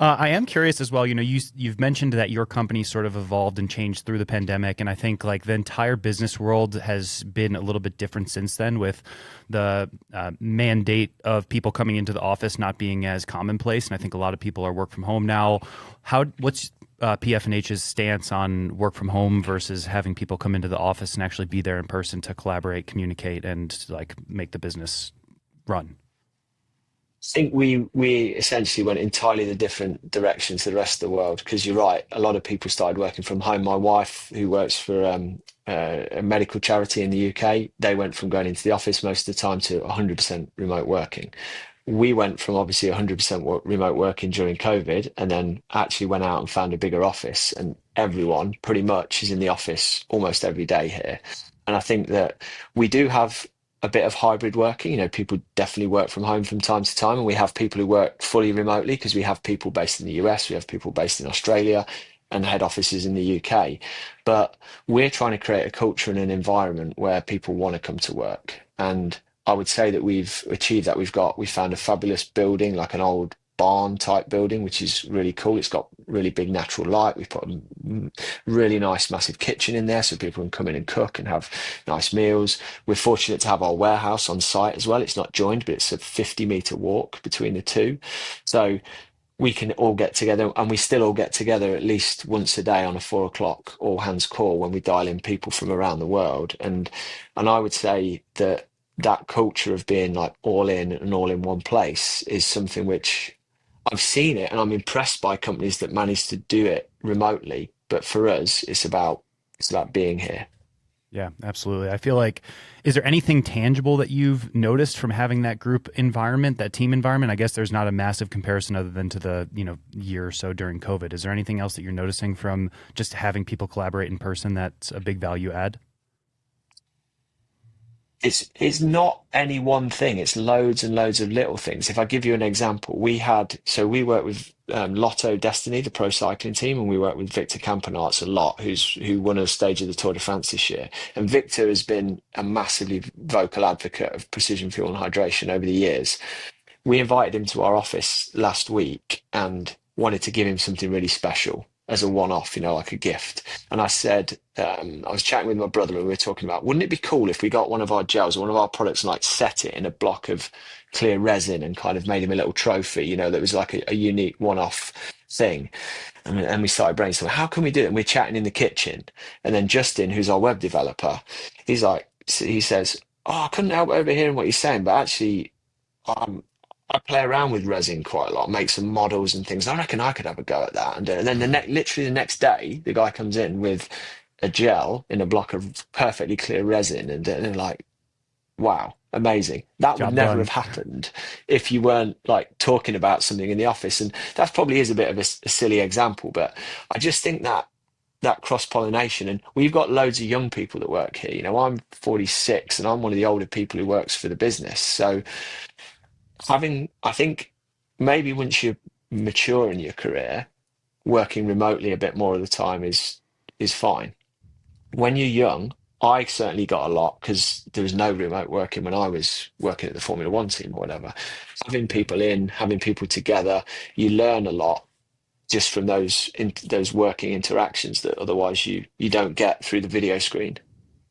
I am curious as well. You've mentioned that your company sort of evolved and changed through the pandemic, and I think like the entire business world has been a little bit different since then, with the mandate of people coming into the office not being as commonplace. And I think a lot of people are work from home now. What's PF&H's stance on work from home versus having people come into the office and actually be there in person to collaborate, communicate, and like make the business run? Think we essentially went entirely the different direction to the rest of the world because you're right. A lot of people started working from home. My wife, who works for a medical charity in the UK, they went from going into the office most of the time to 100% remote working. We went from obviously 100% remote working during COVID, and then actually went out and found a bigger office. And everyone pretty much is in the office almost every day here. And I think that we do have a bit of hybrid working. People definitely work from home from time to time, and we have people who work fully remotely because we have people based in the US, we have people based in Australia, and head offices in the UK. But we're trying to create a culture and an environment where people want to come to work. And I would say that we've achieved that. We found a fabulous building, like an old barn type building, which is really cool. It's got really big natural light. We've put a really nice, massive kitchen in there so people can come in and cook and have nice meals. We're fortunate to have our warehouse on site as well. It's not joined, but it's a 50-meter walk between the two. So we can all get together, and we still all get together at least once a day on a 4 o'clock all hands call when we dial in people from around the world. And I would say that that culture of being like all in and all in one place is something which I've seen it, and I'm impressed by companies that manage to do it remotely. But for us, it's about being here. Yeah, absolutely. I feel like, is there anything tangible that you've noticed from having that group environment, that team environment? I guess there's not a massive comparison other than to the, year or so during COVID. Is there anything else that you're noticing from just having people collaborate in person that's a big value add? It's not any one thing. It's loads and loads of little things. If I give you an example, we work with Lotto Destiny, the pro cycling team, and we work with Victor Campenaerts a lot, who won a stage of the Tour de France this year. And Victor has been a massively vocal advocate of precision fuel and hydration over the years. We invited him to our office last week and wanted to give him something really special as a one-off, like a gift. And I said, I was chatting with my brother and we were talking about, wouldn't it be cool if we got one of our gels or one of our products and like set it in a block of clear resin and kind of made him a little trophy, that was like a unique one-off thing. And we started brainstorming, how can we do it? And we're chatting in the kitchen. And then Justin, who's our web developer, he says, oh, I couldn't help overhearing what you're saying, but actually, um, I play around with resin quite a lot, make some models and things. I reckon I could have a go at that. And then literally the next day, the guy comes in with a gel in a block of perfectly clear resin, and they're like, "Wow, amazing!" That would Job never have done. happened if you weren't like talking about something in the office. And that probably is a bit of a silly example, but I just think that cross pollination, and we've got loads of young people that work here. I'm 46, and I'm one of the older people who works for the business, so I think maybe once you mature in your career, working remotely a bit more of the time is fine. When you're young, I certainly got a lot because there was no remote working when I was working at the Formula One team or whatever. Having Yeah. people in, having people together, you learn a lot just from those working interactions that otherwise you don't get through the video screen.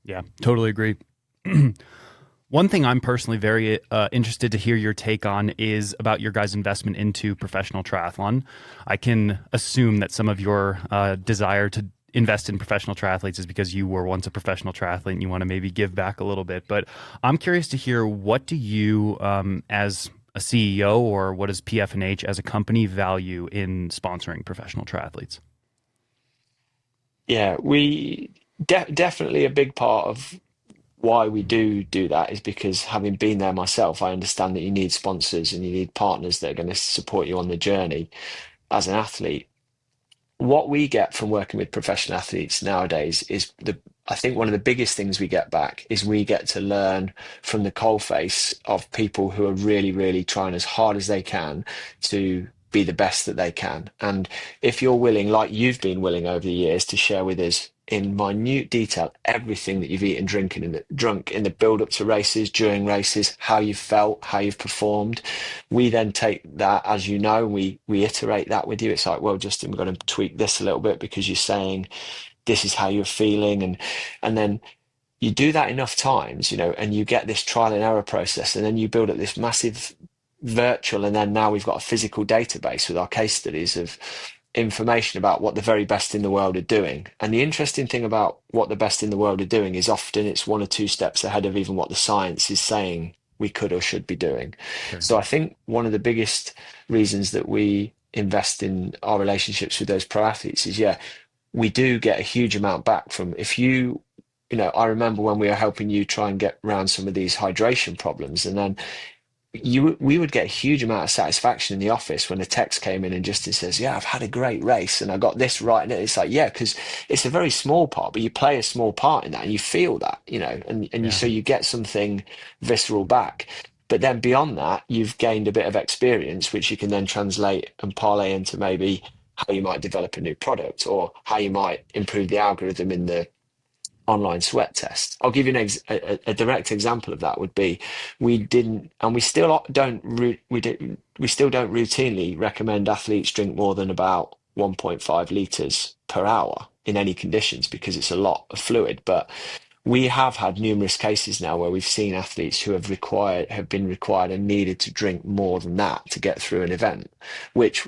Yeah, totally agree. One thing I'm personally very interested to hear your take on is about your guys' investment into professional triathlon. I can assume that some of your desire to invest in professional triathletes is because you were once a professional triathlete and you want to maybe give back a little bit. But I'm curious to hear, what do you, as a CEO, or what does PFNH as a company value in sponsoring professional triathletes? Yeah, we definitely a big part of why we do that is because having been there myself, I understand that you need sponsors and you need partners that are going to support you on the journey as an athlete. What we get from working with professional athletes nowadays is I think one of the biggest things we get back is we get to learn from the coalface of people who are really, really trying as hard as they can to be the best that they can. And if you're willing, like you've been willing over the years, to share with us in minute detail everything that you've eaten, drinking, and drunk in the build up to races, during races, how you felt, how you've performed, we then take that, as you know, we iterate that with you. It's like, well, Justin, we're going to tweak this a little bit because you're saying this is how you're feeling, and then you do that enough times, and you get this trial and error process, and then you build up this massive virtual, and then now we've got a physical database with our case studies of information about what the very best in the world are doing. And the interesting thing about what the best in the world are doing is often it's one or two steps ahead of even what the science is saying we could or should be doing. Sure. So I think one of the biggest reasons that we invest in our relationships with those pro athletes is, yeah, we do get a huge amount back from if I remember when we were helping you try and get around some of these hydration problems, and then we would get a huge amount of satisfaction in the office when a text came in and Justin says, yeah, I've had a great race and I got this right. And it's like, yeah, because it's a very small part, but you play a small part in that and you feel that, Yeah. so you get something visceral back. But then beyond that, you've gained a bit of experience, which you can then translate and parlay into maybe how you might develop a new product or how you might improve the algorithm in the online sweat test. I'll give you a direct example of that would be we didn't, and we still don't we still don't routinely recommend athletes drink more than about 1.5 liters per hour in any conditions because it's a lot of fluid. But we have had numerous cases now where we've seen athletes who have been required and needed to drink more than that to get through an event, which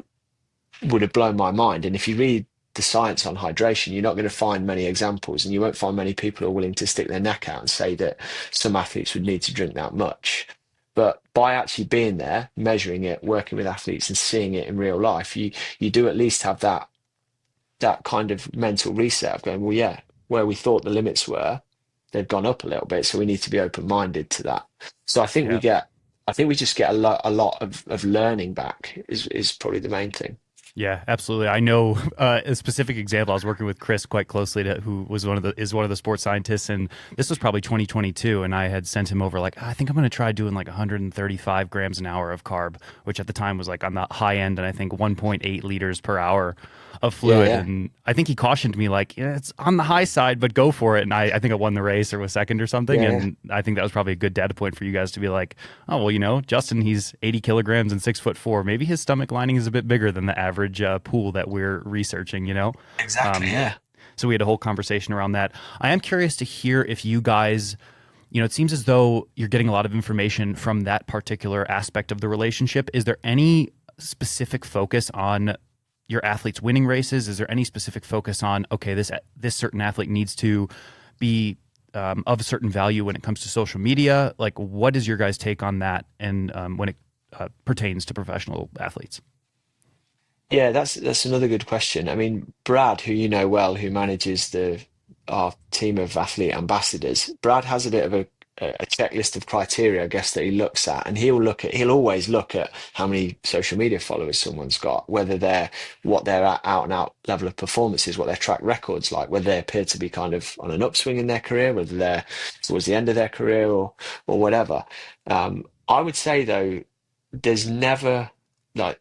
would have blown my mind. And if you read the science on hydration, you're not going to find many examples, and you won't find many people who are willing to stick their neck out and say that some athletes would need to drink that much. But by actually being there, measuring it, working with athletes, and seeing it in real life, you do at least have that kind of mental reset of going, well, yeah, where we thought the limits were, they've gone up a little bit, so we need to be open-minded to that. So Yeah. I think we just get a lot of learning back is probably the main thing. Yeah, absolutely. I know a specific example. I was working with Chris quite closely, who was one of the sports scientists, and this was probably 2022. And I had sent him over like, I think I'm going to try doing like 135 grams an hour of carb, which at the time was like on the high end, and I think 1.8 liters per hour of Yeah, fluid. yeah, And I think he cautioned me like, yeah, it's on the high side, but go for it. And I think I won the race or was second or something. yeah, yeah. And I think that was probably a good data point for you guys to be like, oh well, Justin, he's 80 kilograms and 6'4". Maybe his stomach lining is a bit bigger than the average pool that we're researching. Exactly, Um, yeah. so we had a whole conversation around that. I am curious to hear if you guys, it seems as though you're getting a lot of information from that particular aspect of the relationship. Is there any specific focus on your athletes winning races? Is there any specific focus on, okay, this certain athlete needs to be of a certain value when it comes to social media? Like, what is your guys' take on that, and when it pertains to professional athletes? Yeah, that's another good question. I mean, Brad, who you know well, who manages the our team of athlete ambassadors, Brad has a bit of a checklist of criteria, I guess, that he looks at, and he'll always look at how many social media followers someone's got, whether they're what their out and out level of performance is, what their track record's like, whether they appear to be kind of on an upswing in their career, whether they're towards the end of their career or whatever. I would say though, there's never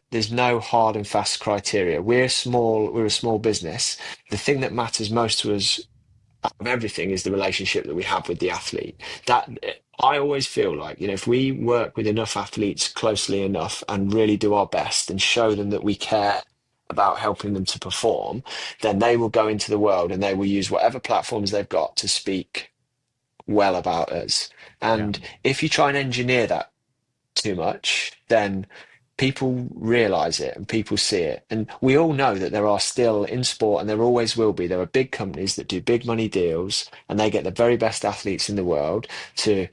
there's no hard and fast criteria. We're a small business. The thing that matters most to us of everything is the relationship that we have with the athlete. That I always feel like, if we work with enough athletes closely enough and really do our best and show them that we care about helping them to perform, then they will go into the world and they will use whatever platforms they've got to speak well about us. Yeah. And if you try and engineer that too much, then people realize it and people see it. And we all know that there are still in sport, and there always will be, there are big companies that do big money deals and they get the very best athletes in the world to,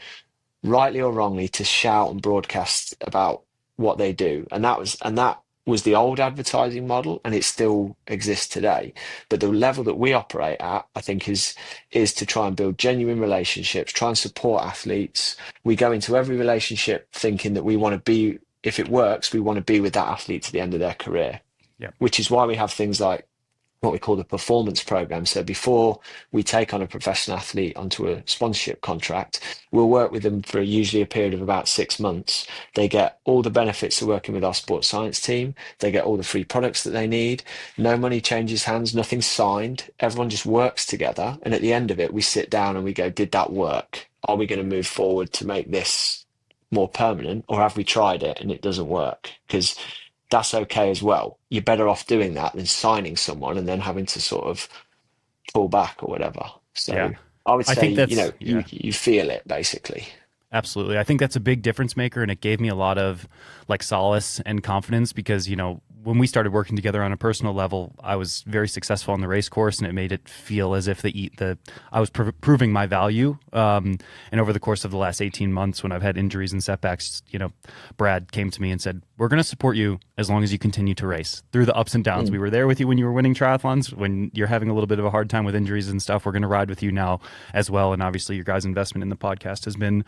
rightly or wrongly, to shout and broadcast about what they do. And that was the old advertising model, and it still exists today. But the level that we operate at, I think, is to try and build genuine relationships, try and support athletes. We go into every relationship thinking that we want to be, if it works, we want to be with that athlete to the end of their career, Yeah. which is why we have things like what we call the performance program. So before we take on a professional athlete onto a sponsorship contract, we'll work with them for usually a period of about 6 months. They get all the benefits of working with our sports science team. They get all the free products that they need. No money changes hands, nothing's signed. Everyone just works together. And at the end of it, we sit down and we go, did that work? Are we going to move forward to make this more permanent, or have we tried it and it doesn't work? Because that's okay as well. You're better off doing that than signing someone and then having to sort of pull back or whatever. Yeah. So I would I say, think that's, you yeah. you feel it basically. Absolutely. I think that's a big difference maker, and it gave me a lot of like solace and confidence because, when we started working together on a personal level, I was very successful on the race course, and it made it feel as if I was proving my value. And over the course of the last 18 months, when I've had injuries and setbacks, Brad came to me and said, "We're going to support you as long as you continue to race through the ups and downs. We Mm. were there with you when you were winning triathlons. When you're having a little bit of a hard time with injuries and stuff, we're going to ride with you now as well." And obviously, your guys' investment in the podcast has been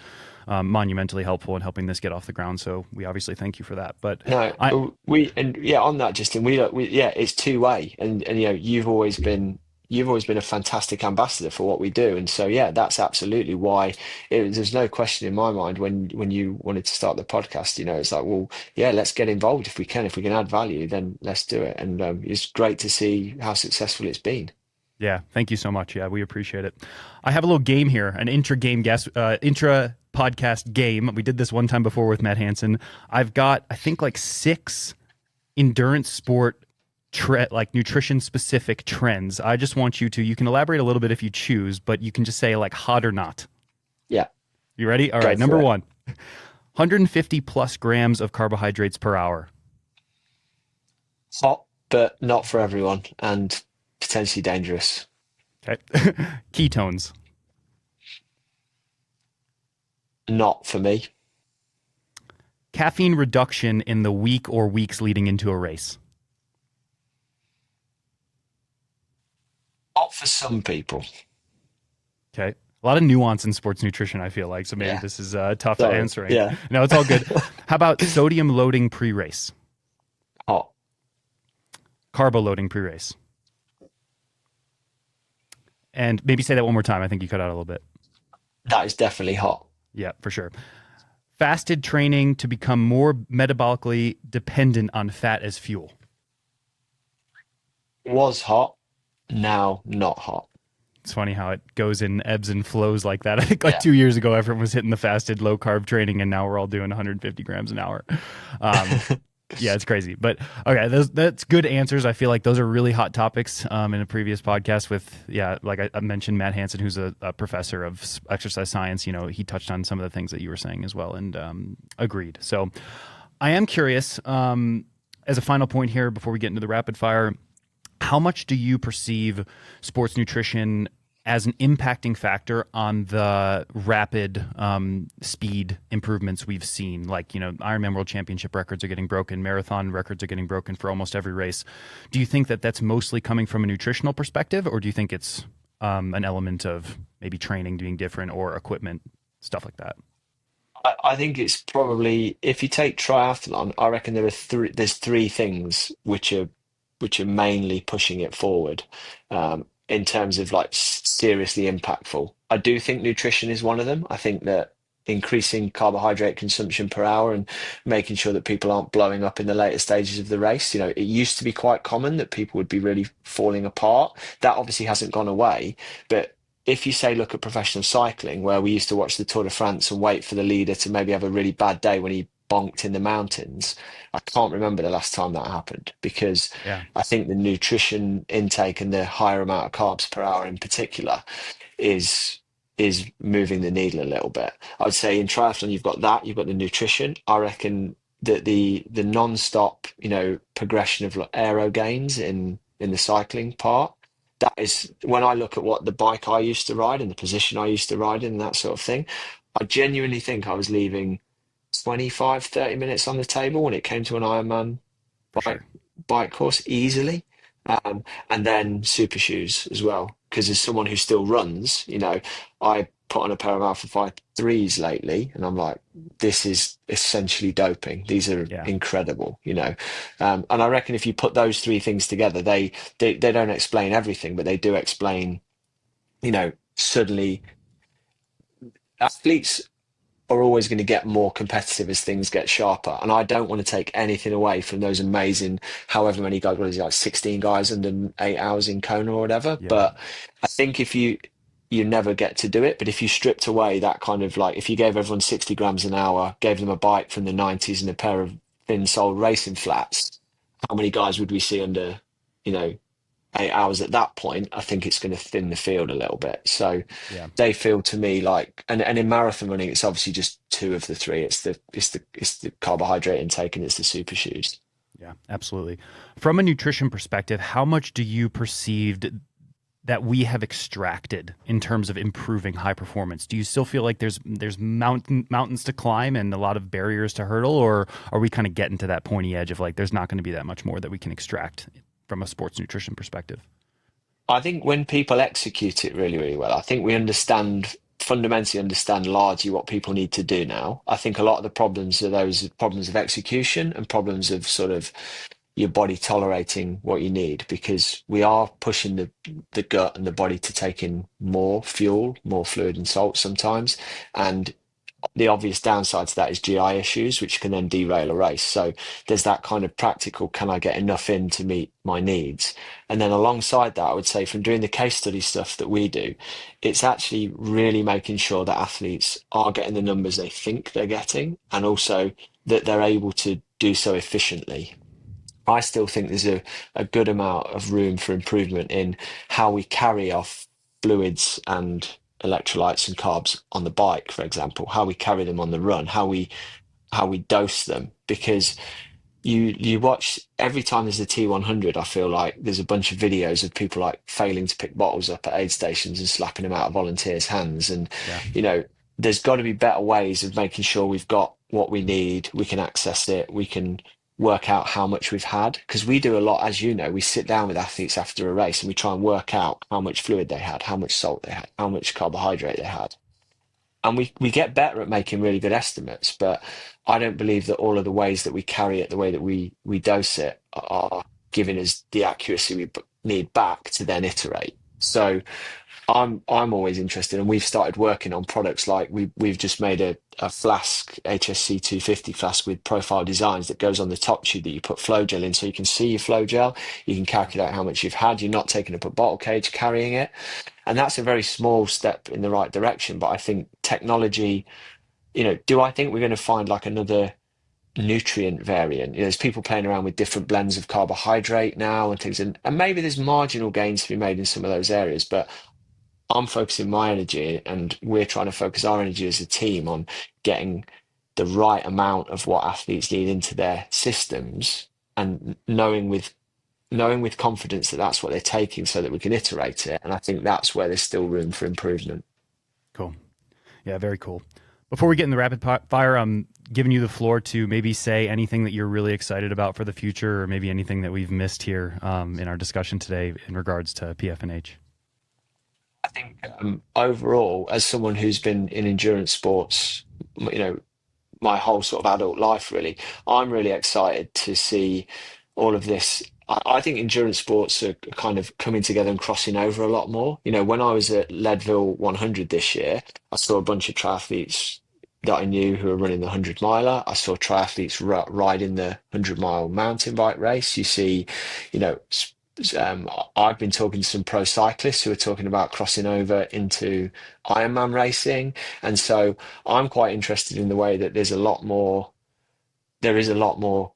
monumentally helpful in helping this get off the ground. So we obviously thank you for that. But No, I, we and yeah, on that, Justin, yeah, it's two way, and you've always been a fantastic ambassador for what we do, and so yeah, that's absolutely why. There's no question in my mind when you wanted to start the podcast. It's like, well, yeah, let's get involved if we can add value, then let's do it, and it's great to see how successful it's been. yeah, thank you so much. Yeah, we appreciate it. I have a little game here, an intra podcast game. We did this one time before with Matt Hansen. I've got, I think, like 6 endurance sport like nutrition specific trends. I just want you can elaborate a little bit if you choose, but you can just say like hot or not. Yeah, You ready? All go right. Number for it. 1, 150 plus grams of carbohydrates per hour. Hot, but not for everyone, and potentially dangerous. Okay. Ketones. Not for me. Caffeine reduction in the week or weeks leading into a race. Not for some people. Okay. A lot of nuance in sports nutrition, I feel like. So maybe Yeah. this is tough Sorry. answering. Yeah. No, it's all good. How about sodium loading pre-race? Hot. Carbo loading pre-race? And maybe say that one more time. I think you cut out a little bit. That is definitely hot. Yeah, for sure. Fasted training to become more metabolically dependent on fat as fuel. Was hot. Now not hot. It's funny how it goes in ebbs and flows like that. I think like Yeah. 2 years ago, everyone was hitting the fasted low carb training, and now we're all doing 150 grams an hour. Um, yeah, it's crazy. But okay, that's good answers. I feel like those are really hot topics in a previous podcast with, like I mentioned, Matt Hansen, who's a professor of exercise science. He touched on some of the things that you were saying as well, and agreed. So I am curious, as a final point here before we get into the rapid fire, how much do you perceive sports nutrition as an impacting factor on the rapid speed improvements we've seen? Like, Ironman World Championship records are getting broken, marathon records are getting broken for almost every race. Do you think that that's mostly coming from a nutritional perspective, or do you think it's an element of maybe training being different or equipment, stuff like that? I think it's probably, if you take triathlon, I reckon there's three things which are mainly pushing it forward, in terms of like seriously impactful. I do think nutrition is one of them. I think that increasing carbohydrate consumption per hour and making sure that people aren't blowing up in the later stages of the race. It used to be quite common that people would be really falling apart. That obviously hasn't gone away, but if you say look at professional cycling, where we used to watch the Tour de France and wait for the leader to maybe have a really bad day when he bonked in the mountains, I can't remember the last time that happened because Yeah. I think the nutrition intake and the higher amount of carbs per hour in particular is moving the needle a little bit. I would say in triathlon you've got that, you've got the nutrition. I reckon that the non-stop, progression of like aero gains in the cycling part, that is when I look at what the bike I used to ride and the position I used to ride in and that sort of thing, I genuinely think I was leaving 25, 30 minutes on the table when it came to an Ironman For bike sure. bike course easily. And then super shoes as well. Because as someone who still runs, I put on a pair of Alpha 5 threes lately, and I'm like, this is essentially doping. These are Yeah. incredible. And I reckon if you put those three things together, they don't explain everything, but they do explain, suddenly athletes are always going to get more competitive as things get sharper. And I don't want to take anything away from those amazing, however many guys, what is it, like 16 guys under 8 hours in Kona or whatever. Yeah. But I think if you never get to do it, but if you stripped away that kind of like, if you gave everyone 60 grams an hour, gave them a bike from the 90s and a pair of thin-soled racing flats, how many guys would we see under, you know, 8 hours at that point? I think it's going to thin the field a little bit. So Yeah. they feel to me like, and in marathon running, it's obviously just two of the three. It's the carbohydrate intake and it's the super shoes. Yeah, absolutely. From a nutrition perspective, how much do you perceived that we have extracted in terms of improving high performance? Do you still feel like there's mountains to climb and a lot of barriers to hurdle, or are we kind of getting to that pointy edge of like there's not going to be that much more that we can extract from a sports nutrition perspective? I think when people execute it really, really well, I think we fundamentally understand largely what people need to do now. I think a lot of the problems are those problems of execution and problems of sort of your body tolerating what you need because we are pushing the gut and the body to take in more fuel, more fluid and salt sometimes. And the obvious downside to that is GI issues, which can then derail a race. So there's that kind of practical, can I get enough in to meet my needs? And then alongside that, I would say from doing the case study stuff that we do, it's actually really making sure that athletes are getting the numbers they think they're getting and also that they're able to do so efficiently. I still think there's a good amount of room for improvement in how we carry off fluids and electrolytes and carbs on the bike, for example, how we carry them on the run, how we dose them. Because you watch every time there's a T100, I feel like there's a bunch of videos of people like failing to pick bottles up at aid stations and slapping them out of volunteers' hands. And, Yeah. you know, there's got to be better ways of making sure we've got what we need, we can access it, we can work out how much we've had. Because we do a lot, as you know, we sit down with athletes after a race and we try and work out how much fluid they had, how much salt they had, how much carbohydrate they had. And we get better at making really good estimates, but I don't believe that all of the ways that we carry it, the way that we dose it, are giving us the accuracy we need back to then iterate. So I'm always interested, and we've started working on products like we've just made a flask, HSC 250 flask with profile designs that goes on the top tube that you put flow gel in, so you can see your flow gel, you can calculate how much you've had. You're not taking up a bottle cage carrying it, and that's a very small step in the right direction. But I think technology, do I think we're going to find like another nutrient variant? There's people playing around with different blends of carbohydrate now and things, and maybe there's marginal gains to be made in some of those areas, but I'm focusing my energy and we're trying to focus our energy as a team on getting the right amount of what athletes need into their systems and knowing with confidence that that's what they're taking so that we can iterate it. And I think that's where there's still room for improvement. Cool. Yeah, very cool. Before we get in the rapid fire, I'm giving you the floor to maybe say anything that you're really excited about for the future, or maybe anything that we've missed here in our discussion today in regards to PFNH. I think overall, as someone who's been in endurance sports, my whole sort of adult life, really, I'm really excited to see all of this. I think endurance sports are kind of coming together and crossing over a lot more. When I was at Leadville 100 this year, I saw a bunch of triathletes that I knew who were running the 100 miler. I saw triathletes riding the 100-mile mountain bike race. You see, I've been talking to some pro cyclists who are talking about crossing over into Ironman racing, and so I'm quite interested in the way that there is a lot more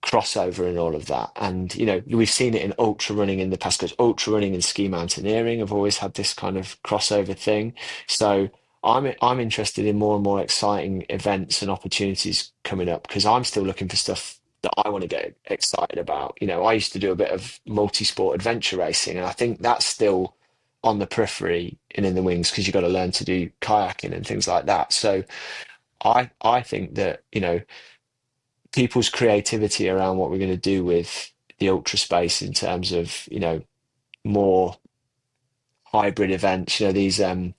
crossover in all of that. And, we've seen it in ultra running in the past because ultra running and ski mountaineering have always had this kind of crossover thing. So I'm interested in more and more exciting events and opportunities coming up because I'm still looking for stuff that I want to get excited about. I used to do a bit of multi-sport adventure racing, and I think that's still on the periphery and in the wings because you've got to learn to do kayaking and things like that. So I think that, people's creativity around what we're going to do with the ultra space in terms of, more hybrid events, these I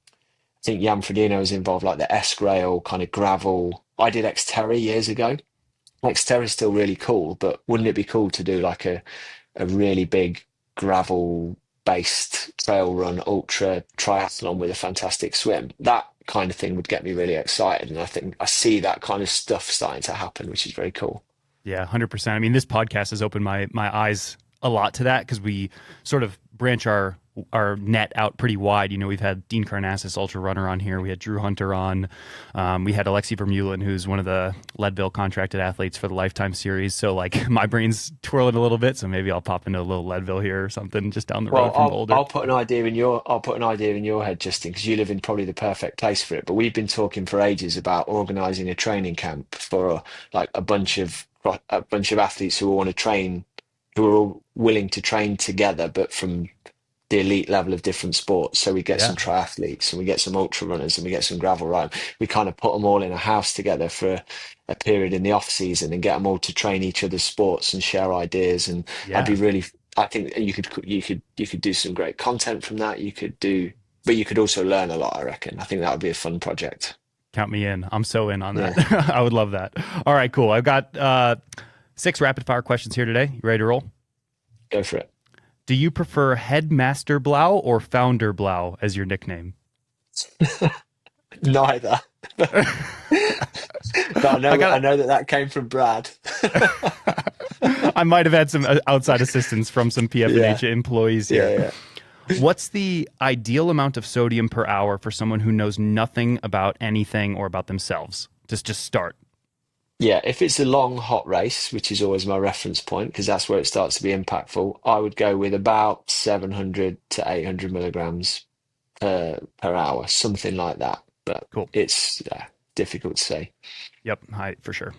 think Jan Frodeno was involved, like the S-Rail kind of gravel. I did Xterra years ago. Xterra is still really cool, but wouldn't it be cool to do like a really big gravel based trail run ultra triathlon with a fantastic swim? That kind of thing would get me really excited. And I think I see that kind of stuff starting to happen, which is very cool. Yeah, 100%. I mean, this podcast has opened my eyes a lot to that because we sort of branch our net out pretty wide. We've had Dean Karnassus, ultra runner, on here. We had Drew Hunter on. We had Alexi Vermeulen, who's one of the Leadville contracted athletes for the Lifetime series. So like my brain's twirling a little bit. So maybe I'll pop into a little Leadville here or something just down the road from Boulder. I'll put an idea in your head, Justin, because you live in probably the perfect place for it. But we've been talking for ages about organising a training camp for like a bunch of athletes who all want to train, who are all willing to train together, but from the elite level of different sports. So we get some triathletes and we get some ultra runners and we get some gravel riders. We kind of put them all in a house together for a period in the off season and get them all to train each other's sports and share ideas. And I'd be really, I think you could do some great content from that. But you could also learn a lot, I reckon. I think that would be a fun project. Count me in. I'm so in on that. I would love that. All right, cool. I've got 6 rapid fire questions here today. You ready to roll? Go for it. Do you prefer Headmaster Blau or Founder Blau as your nickname? Neither. But I know that came from Brad. I might have had some outside assistance from some PFNH employees here. Yeah. What's the ideal amount of sodium per hour for someone who knows nothing about anything or about themselves? Just start. Yeah, if it's a long, hot race, which is always my reference point, because that's where it starts to be impactful, I would go with about 700 to 800 milligrams per hour, something like that. But cool. It's difficult to say. Yep, for sure.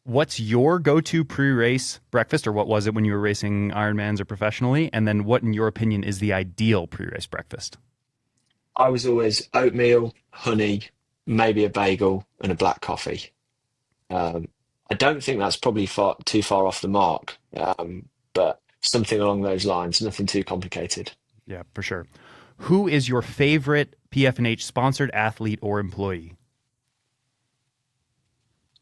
What's your go-to pre-race breakfast, or what was it when you were racing Ironmans or professionally? And then what, in your opinion, is the ideal pre-race breakfast? I was always oatmeal, honey, maybe a bagel, and a black coffee. I don't think that's probably too far off the mark, but something along those lines, nothing too complicated. Yeah, for sure. Who is your favorite PFNH sponsored athlete or employee?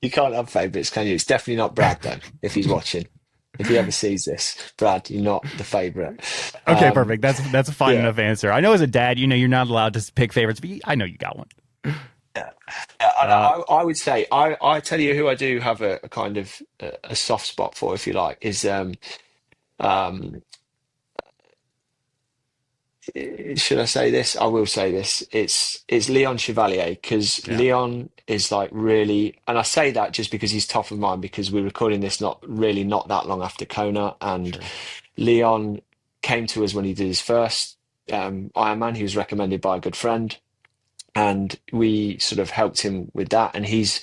You can't have favorites, can you? It's definitely not Brad, though, if he's watching. If he ever sees this, Brad, you're not the favorite. Okay, perfect. That's a fine enough answer. I know as a dad, you're not allowed to pick favorites, but I know you got one. Yeah. I would say I tell you who I do have a kind of a soft spot for, if you like, is should I say this? I will say this. It's Leon Chevalier, because Leon is like really, and I say that just because he's top of mind because we're recording this not that long after Kona, and Leon came to us when he did his first Ironman. He was recommended by a good friend, and we sort of helped him with that. And he's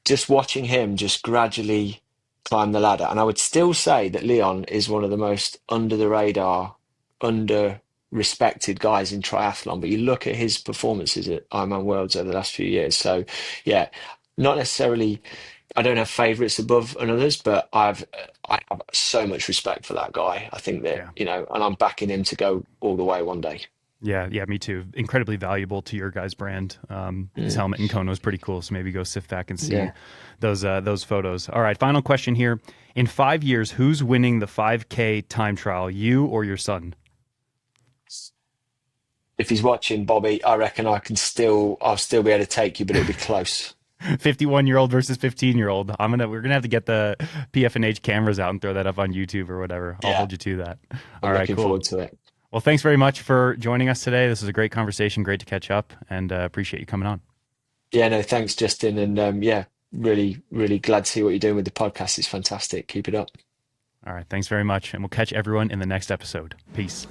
just watching him just gradually climb the ladder. And I would still say that Leon is one of the most under the radar, under respected guys in triathlon. But you look at his performances at Ironman Worlds over the last few years. So yeah, not necessarily, I don't have favorites above and others, but I have so much respect for that guy. I think that, and I'm backing him to go all the way one day. Yeah, me too. Incredibly valuable to your guys' brand. His helmet in Kona was pretty cool, so maybe go sift back and see those photos. All right, final question here. In 5 years, who's winning the 5K time trial, you or your son? If he's watching, Bobby, I reckon I'll still be able to take you, but it'll be close. 51-year-old versus 15-year-old. We're gonna have to get the PFNH cameras out and throw that up on YouTube or whatever. I'll Yeah, hold you to that. All I'm right, looking cool. forward to it. Well, thanks very much for joining us today. This was a great conversation. Great to catch up, and appreciate you coming on. Yeah, no, thanks, Justin. And yeah, really, really glad to see what you're doing with the podcast. It's fantastic. Keep it up. All right, thanks very much, and we'll catch everyone in the next episode. Peace.